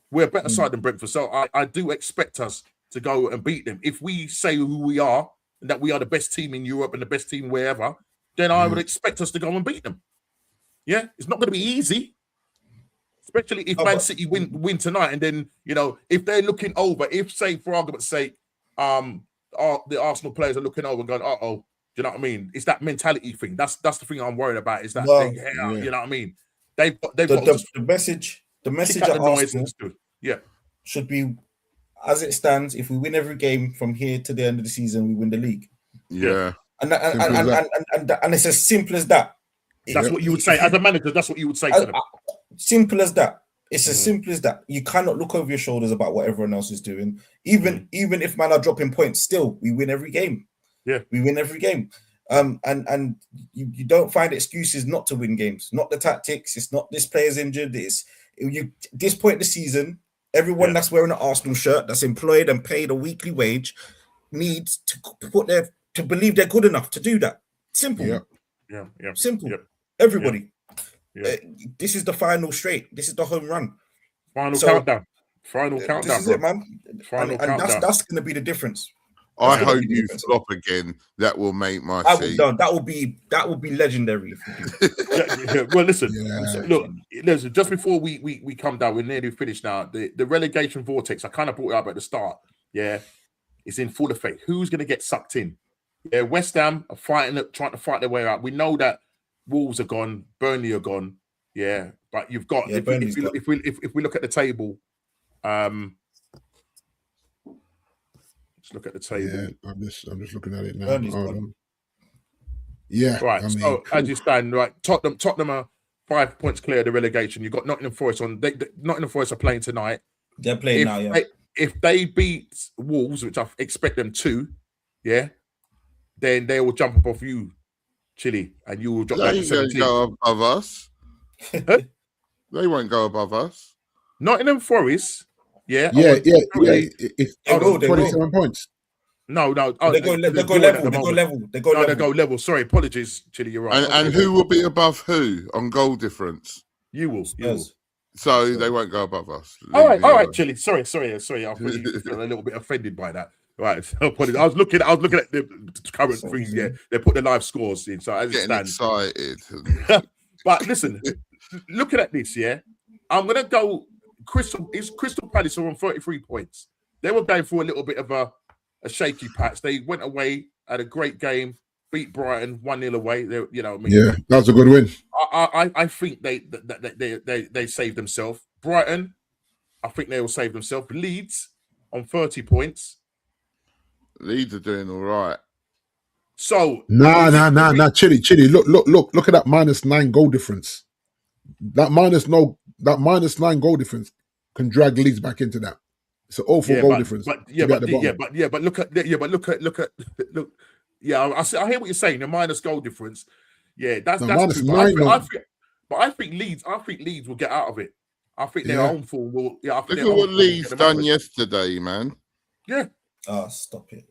We're a better side than Brentford, so I do expect us to go and beat them. If we say who we are and that we are the best team in Europe and the best team wherever, then I would expect us to go and beat them. Yeah, it's not going to be easy. Especially if Man City win tonight, and then, you know, if they're looking over, if, say, for argument's sake, the Arsenal players are looking over and going, do you know what I mean? It's that mentality thing. That's the thing I'm worried about. Is that you know what I mean? They've got the message at Arsenal should be, as it stands, if we win every game from here to the end of the season, we win the league. Yeah, and it's as simple as that. That's what you would say as a manager. That's what you would say to them. Simple as that. It's as simple as that. You cannot look over your shoulders about what everyone else is doing. Even if man are dropping points, still we win every game. Yeah, we win every game. And you don't find excuses not to win games. Not the tactics. It's not this player's injured. This point in the season, everyone that's wearing an Arsenal shirt, that's employed and paid a weekly wage, needs to believe they're good enough to do that. Simple. Yeah. Simple. Yep. Everybody. This is the final straight. This is the home run. Final countdown. This is it, man. And that's going to be the difference. I hope you flop again. That will make my seat. That will be legendary. Well, listen. Look, listen. Just before we come down, we're nearly finished now. The relegation vortex. I kind of brought it up at the start. Yeah, it's in full effect. Who's going to get sucked in? Yeah, West Ham are trying to fight their way out. We know that Wolves are gone, Burnley are gone. Yeah, but you've got if we look at the table, let's look at the table. Yeah, I'm just looking at it now. Yeah, right. So as you stand, right, Tottenham are 5 points clear of the relegation. You've got Nottingham Forest on. Nottingham Forest are playing tonight. They're playing now. Yeah. If they beat Wolves, which I expect them to, then they will jump up off you, Chile, and you will drop down to 17. Go above us. They won't go above us. Nottingham Forest, yeah. If they go 27 points. No. They go level. They go level. Sorry, apologies, Chile. You're right. And who will be above who on goal difference? You will. So they won't go above us. All right, Chile. Sorry. I thought you felt a little bit offended by that. Right, apologies. I was looking at the current things. Yeah, they put the live scores in. So as it stands, excited. But listen, looking at this, I'm gonna go. Crystal Palace are on 33 points. They were going for a little bit of a shaky patch. They went away, had a great game, beat Brighton 1-0 away. Yeah, that was a good win. I think they saved themselves. Brighton, I think they will save themselves. Leeds on 30 points. Leeds are doing all right. So nah. Chile. Look at that -9 goal difference. That -9 goal difference can drag Leeds back into that. It's an awful goal difference. But look at. I hear what you're saying. The minus goal difference. Yeah, that's -9. I think Leeds will get out of it. I think their own form will. Yeah, look at what Leeds done yesterday, man. Yeah. Oh, stop it.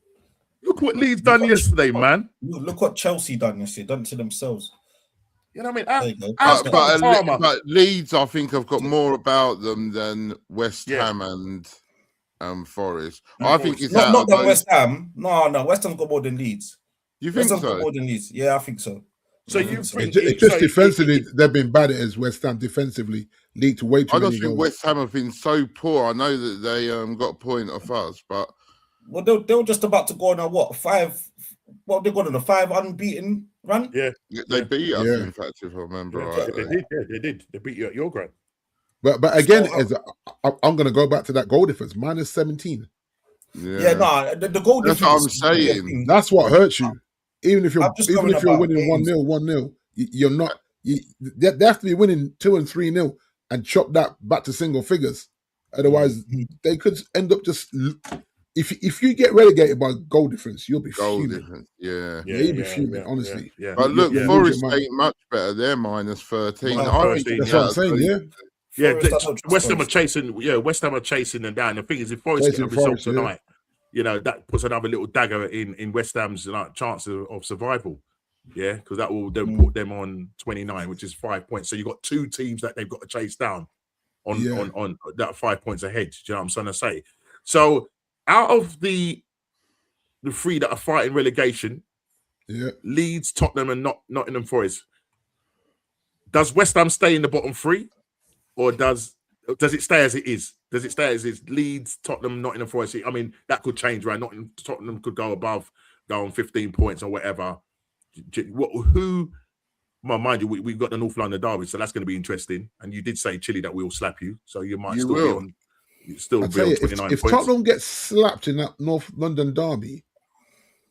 Look what Leeds done yesterday, man. Look what Chelsea done yesterday. Done to themselves. You know what I mean? But Leeds, I think, have got more about them than West Ham and Forest. I think it's not that West Ham. No, West Ham's got more than Leeds. You think West Ham's so? got more than Leeds. Yeah, I think so. So you think it's just defensively they've been bad as West Ham defensively. Leeds way too many goals. I don't think West Ham have been so poor. I know that they got a point off us, but they were just about to go on a five. What they got on a 5 unbeaten run? Yeah, they beat us. In fact, if I remember right, they did. They beat you at your ground. But again, I'm going to go back to that goal difference -17. No, the goal difference. That's what I'm saying. That's what hurts you. Even if you're winning 1-0, you're not. They have to be winning 2 and 3-0 and chop that back to single figures. Otherwise, they could end up just. If you get relegated by goal difference, you'll be fuming. Yeah, you'll be fuming. Honestly, But look, Forest ain't much better. They're -13. That's what I'm saying. Yeah, West Ham are chasing. Yeah, West Ham are chasing them down. The thing is, if Forest get a result tonight, that puts another little dagger in West Ham's chance of survival. Yeah, because that will then put them on 29, which is 5 points. So you've got 2 teams that they've got to chase down on that 5 points ahead. Do you know what I'm trying to say? So out of the 3 that are fighting relegation, Leeds, Tottenham, and Nottingham Forest, does West Ham stay in the bottom 3? Or does it stay as it is? Does it stay as it is? Leeds, Tottenham, Nottingham Forest. I mean, that could change, right? Tottenham could go above, go on 15 points or whatever. Well, mind you, we've got the North London derby, so that's going to be interesting. And you did say, Chile, that we'll slap you, so you might still be on 29 points. If Tottenham gets slapped in that North London derby,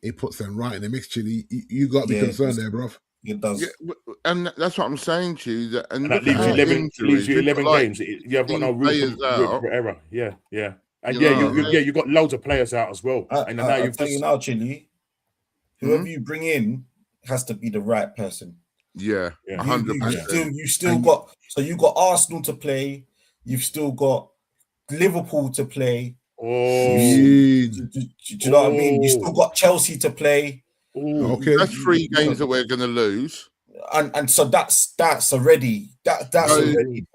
it puts them right in the mix, Chile. You got to be concerned there, bruv. It does. Yeah, and that's what I'm saying to you. And that leaves you 11 games. You have got no room for error. Yeah. And you got loads of players out as well. And now you've telling you now, Chile, whoever you bring in has to be the right person. Yeah, 100%. You still got Arsenal to play. You've still got Liverpool to play. Do you know what I mean? You still got Chelsea to play. Okay, that's 3 games that we're going to lose, and so that's already already.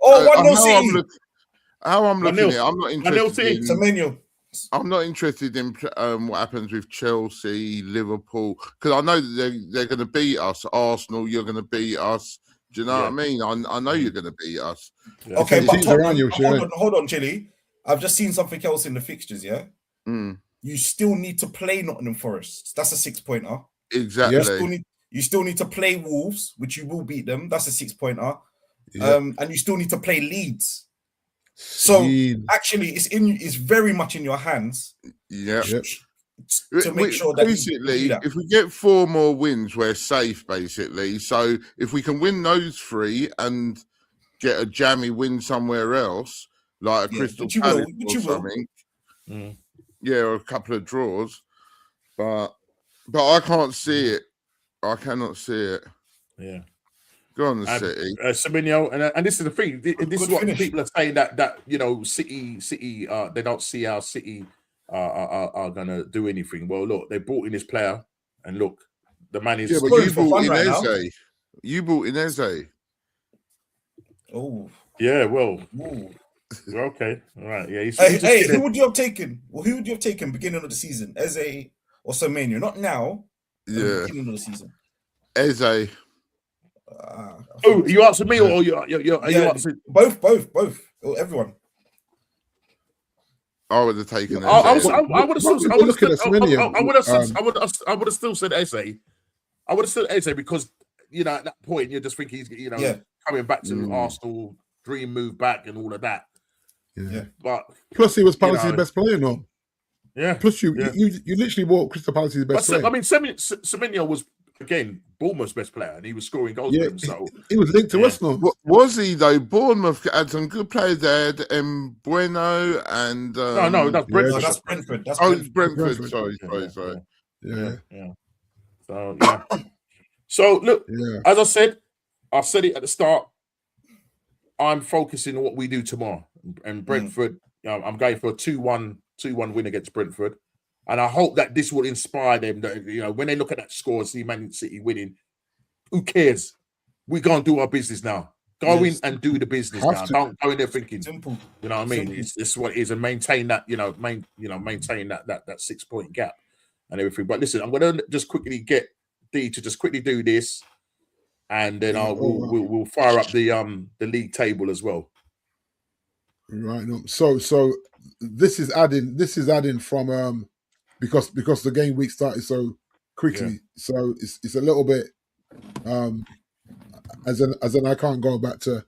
How I'm looking at it, I'm not interested. I'm not interested in what happens with Chelsea, Liverpool, because I know that they're going to beat us. Arsenal, you're going to beat us. Do you know what I mean? I know you're going to beat us. Yeah. Okay, but hold on, Chile. I've just seen something else in the fixtures. Yeah. You still need to play Nottingham Forest. That's a 6-pointer. Exactly. You still need to play Wolves, which you will beat them. That's a 6-pointer. And you still need to play Leeds. So actually, it's very much in your hands. Yeah. To make sure that basically, if we get 4 more wins, we're safe. Basically, so if we can win those 3 and get a jammy win somewhere else, like a Crystal Palace or something. Or a couple of draws, but I can't see it. I cannot see it. Yeah. Go on, the City. Semenyo, and this is the thing. This is what people are saying that City, they don't see how City are gonna do anything. Well, look, they brought in this player, and look, the man is. Yeah, but you brought in Eze. You brought in Eze. Oh. Yeah. Well. Ooh. Okay, all right. Yeah. Hey, who would you have taken? Well, who would you have taken beginning of the season? Eze or Semenyo? Not now. Yeah. Beginning of the season. Eze. You answer me or you answer both? Or everyone. I would have taken Eze. I would have still said Eze. I would have said Eze because at that point you're just thinking he's coming back to Arsenal, dream move back and all of that. Yeah, but plus he was Palace's best player, no? Yeah. Plus you literally bought Crystal Palace's best player. I mean, Semenyo was again Bournemouth's best player, and he was scoring goals for him. So he was linked to us, no? Was he though? Bournemouth had some good players there, Bueno and no, that's Brentford. That's Brentford. It's Brentford. Sorry. Yeah. So So look, as I said it at the start. I'm focusing on what we do tomorrow. And Brentford, I'm going for a 2-1 win against Brentford. And I hope that this will inspire them that, when they look at that score and see Man City winning, who cares? We're going to do our business now. Go in and do the business now. Don't go in there thinking, simple. You know what I mean? It's what it is, and maintain that, maintain that 6-point gap and everything. But listen, I'm going to just quickly get D to just quickly do this. And then we'll fire up the league table as well. Right. So this is adding from because the game week started so quickly. So it's a little bit as in I can't go back to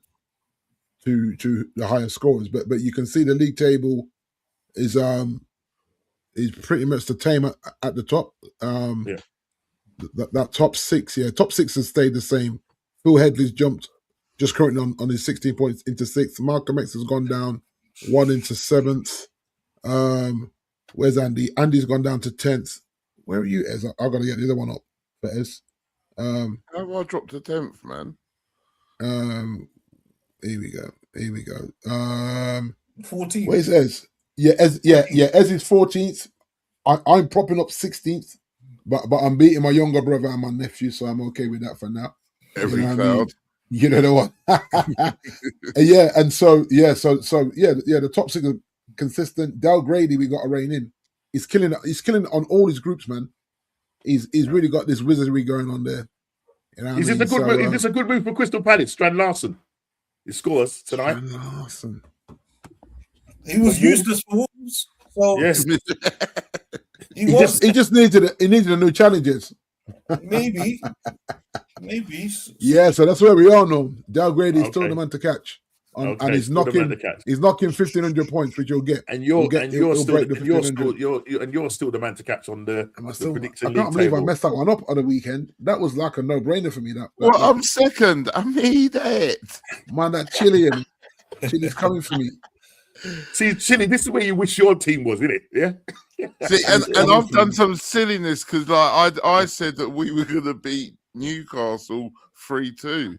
the higher scores, but you can see the league table is is pretty much the same at the top. That top six, top six has stayed the same. Phil Headley's jumped just currently on his 16 points into sixth. Malcolm X has gone down 1 into seventh. Where's Andy? Andy's gone down to 10th. Where are you, Ez? I've got to get the other one up for Ez. How have I dropped to 10th, man? Here we go. 14th. Where's Ez? Ez is 14th. I'm propping up 16th, but I'm beating my younger brother and my nephew, so I'm okay with that for now. Every cloud. You know the one. The top six are consistent. Del Grady, we got to rein in. He's killing on all his groups, man. He's really got this wizardry going on there. You know is this a good move for Crystal Palace? Strand Larson. He scores tonight. Strand Larson. He was useless for Wolves. So yes. He just needed a new challenges. Maybe. Yeah, so that's where we are now. Del Grady is still the man to catch. And he's knocking 1,500 points, which you'll get. And you're still the man to catch on the prediction. I can't believe I messed that one up on the weekend. That was like a no-brainer for me. I'm second. I need it. Man, that Chili's coming for me. See, Chile, this is where you wish your team was, isn't it? Yeah. See, and I've done some silliness because I said that we were going to beat Newcastle 3-2.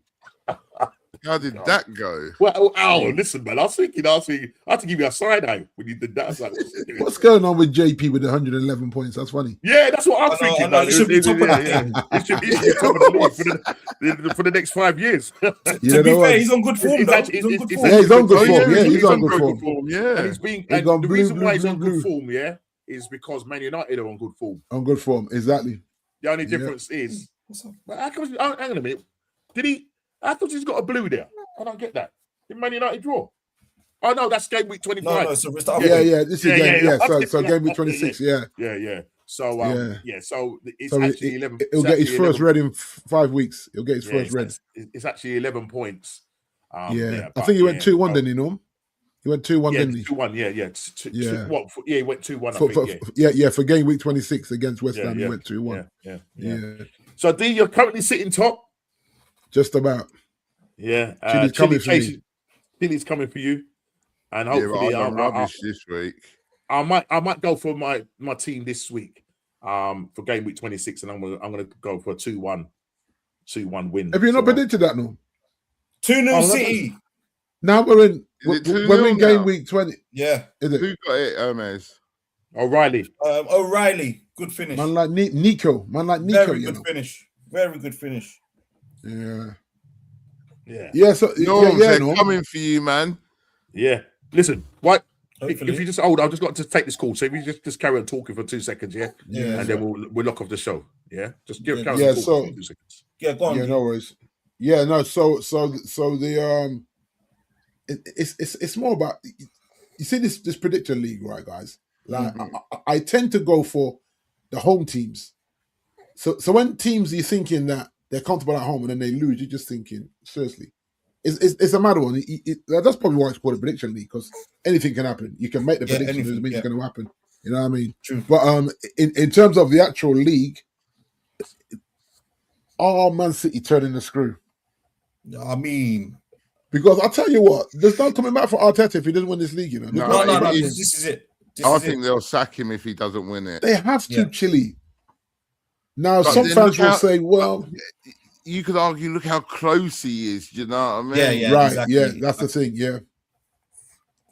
How did that go? Well, listen, man. I was thinking, I had to give you a side eye when you did that. I was like, what's going on with JP with 111 points? That's funny. Yeah, that's what I'm thinking. It should be top of that. It should be top of the league for the next 5 years. To be fair, he's on good form. He's on good form. He's on good form. Yeah, and the reason why he's on good form, is because Man United are on good form. On good form, exactly. The only difference is, how come? Hang on a minute. I thought he's got a blue there. I don't get that. Did Man United draw? Oh no, that's game week 25. No, so we're starting. This is game. So game week 26. Yeah. So so it's actually 11. He'll get his first red in 5 weeks. He'll get his first red. It's actually 11 points. I think he went 2-1, didn't he, Norm? He went 2-1, didn't he? 2-1, he went 2-1. For game week 26 against West Ham, he went 2-1. Yeah. So D, you're currently sitting top. Just about. Yeah. Chili's coming for me. Chili's coming for you. And hopefully I'm rubbish this week. I might go for my team this week for game week 26, and I'm gonna go for a 2-1 win. Have you not predicted that, no? 2-0 City. Now we're in game week 20. Yeah. Is it? Who got it, Hermes? O'Reilly. O'Reilly. Good finish. Man like Nico. Very good finish. Very good finish. Yeah. So they're coming for you, man. Yeah. Listen, what? If you just I've just got to take this call. So if you just carry on talking for 2 seconds, and then we'll lock off the show. Yeah, just carry on talking for 2 seconds. Yeah, go on. Yeah, no worries. Yeah, no. So the it's more about, you see this prediction league, right, guys? Like I tend to go for the home teams. So when teams you're thinking that they're comfortable at home and then they lose, you're just thinking, seriously, it's a mad one. That's probably why it's called a prediction league, because anything can happen. You can make the prediction, doesn't mean it's going to happen. You know what I mean? True. But in terms of the actual league, are Man City turning the screw? I mean, because I'll tell you what, there's no coming back for Arteta if he doesn't win this league. You know, no. This is it. I think they'll sack him if he doesn't win it. They have to, Chile. Now, some fans will say, well, you could argue, look how close he is. Do you know what I mean? Yeah, right. Exactly. Yeah, that's the thing. Yeah.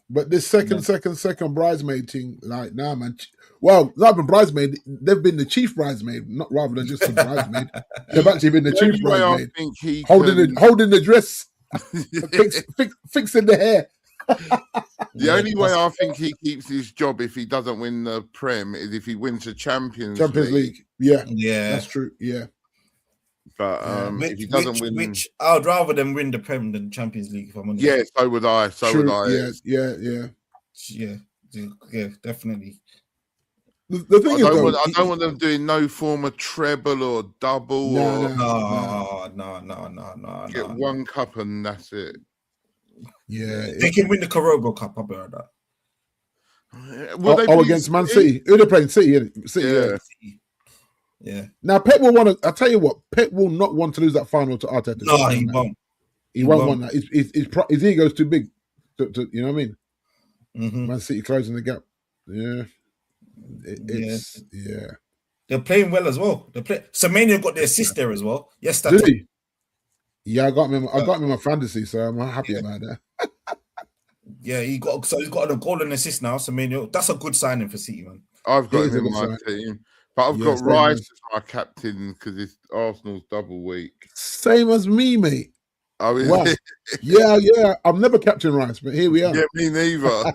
But this second bridesmaid thing, like, nah, man. Well, not been bridesmaid. They've been the chief bridesmaid, not rather than just a bridesmaid. They've actually been the chief bridesmaid, holding the dress, fixing the hair. The only way I think he keeps his job if he doesn't win the Prem is if he wins the Champions League. Yeah, that's true. Yeah, but if he doesn't win, which I would rather than win the Prem than Champions League. If I'm honest. Yeah, so would I. Yeah, definitely. The thing is, I don't want them doing no form of treble or double. No. Get one cup and that's it. Yeah, they can win the Carabao Cup. I'll be like that. Against Man City. Who they playing? City, City, yeah. Now Pep will want to. I tell you what, Pep will not want to lose that final to Arteta. No, he won't. He won't want that. His ego's too big. To you know what I mean? Mm-hmm. Man City closing the gap. Yeah. They're playing well as well. Semenyo got the assist there as well. Yes, did he? Yeah, I got him in my fantasy, so I'm happy about that. Yeah, he's got a goal and assist now. Semenyo, that's a good signing for City, man. I've got him in my team, but I've got Rice as my captain because it's Arsenal's double week. Same as me, mate. Oh, wow. Yeah. I've never captained Rice, but here we are. Yeah, me neither.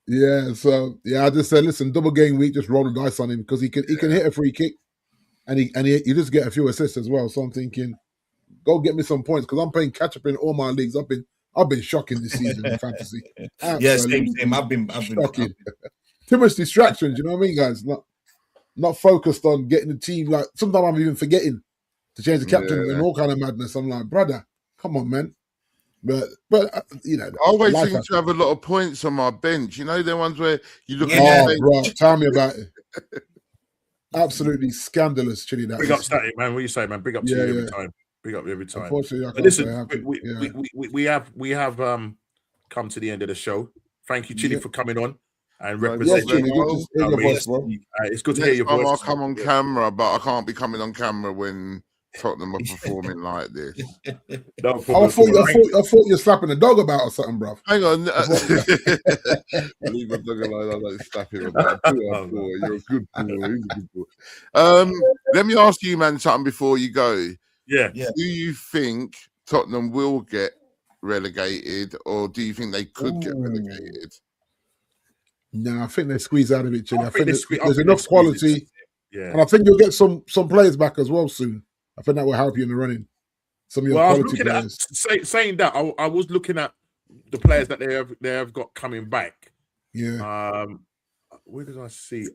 Yeah, so I just said, listen, double game week, just roll the dice on him because he can hit a free kick, and he just get a few assists as well. So I'm thinking, go get me some points because I'm playing catch up in all my leagues. I've been shocking this season in fantasy. Yeah, same. I've been shocking. Too much distractions, you know what I mean, guys? Not focused on getting the team. Like sometimes I'm even forgetting to change the captain and all kind of madness. I'm like, brother, come on, man. But you know, I always seem to have a lot of points on my bench. You know, the ones where you look at the bench. Bro, tell me about it. Absolutely scandalous, Chili. That big up, Statty, man. What you say, man? Big up to you every time. Big up every time. Unfortunately, listen, we have come to the end of the show. Thank you, Chili, for coming on and representing. It's good to hear your voice. I'll come on camera, but I can't be coming on camera when Tottenham are performing like this. I thought you were slapping the dog about or something, bro. Hang on. Leave my dog alone. I don't slap him about. You're a good boy. He's a good boy. Let me ask you, man, something before you go. Yeah. Do you think Tottenham will get relegated, or do you think they could get relegated? No, I think they squeeze out of it, Chile. I think there's enough quality. And I think you'll get some players back as well soon. I think that will help you in the running. Some of your quality players. Saying that, I was looking at the players that they have got coming back. Yeah. Where did I see?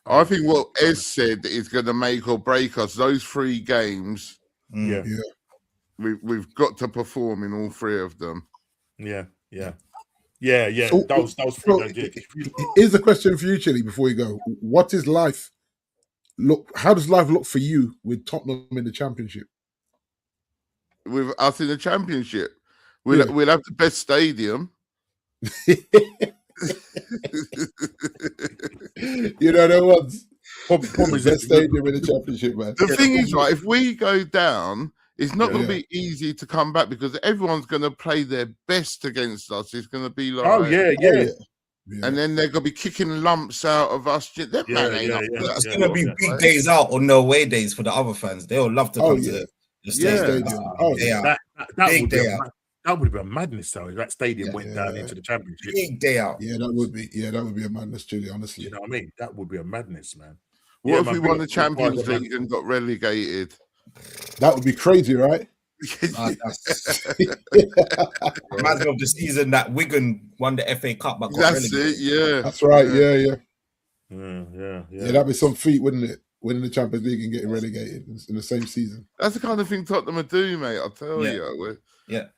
I think what Ez said is going to make or break us. Those 3 games. Yeah. We've got to perform in all 3 of them. Yeah. So, that was 3. Here's a question for you, Chili, before you go. What is life? How does life look for you with Tottenham in the Championship? With us in the Championship, we'll have the best stadium. You know, there was the best stadium in the Championship, man. The thing is, right, if we go down, it's not going to be easy to come back because everyone's going to play their best against us. It's going to be like, and then they're going to be kicking lumps out of us. It's going to be big days out on the away days for the other fans. They'll love to come to the stadium. That would be a madness, though. If that stadium went down into the Championship. Big day out. Yeah, that would be a madness, Julie, honestly. You know what I mean? That would be a madness, man. What if we won the Champions League and got relegated? That would be crazy, right? Reminds me of the season that Wigan won the FA Cup but got relegated. It, yeah. That's right, yeah. Yeah, that'd be some feat, wouldn't it? Winning the Champions League and getting relegated in the same season. That's the kind of thing Tottenham would do, mate. I'll tell you.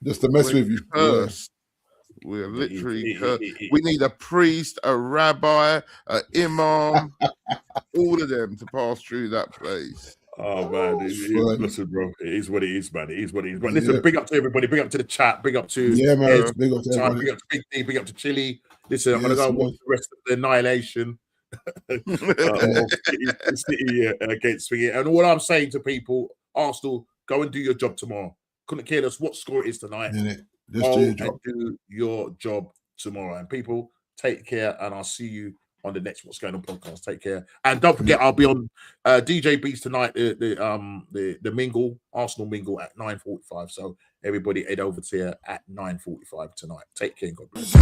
Just to mess with you. Cursed. We're literally cursed. We need a priest, a rabbi, an imam, all of them to pass through that place. Oh man, listen, bro. It is what it is, man. It is what it is. But listen, big up to everybody. Big up to the chat. Big up to man. Big up to everybody. Big up to Big D. Big up to Chili. Listen, I'm gonna go and watch the rest of the Annihilation. City against Swinging. And all I'm saying to people, Arsenal, go and do your job tomorrow. Couldn't care less what score it is tonight. Do your job tomorrow. And people, take care, and I'll see you on the next What's Going On podcast. Take care, and don't forget, I'll be on DJ Beats tonight. The mingle, Arsenal mingle at 9:45. So everybody head over to here at 9:45 tonight. Take care, God bless.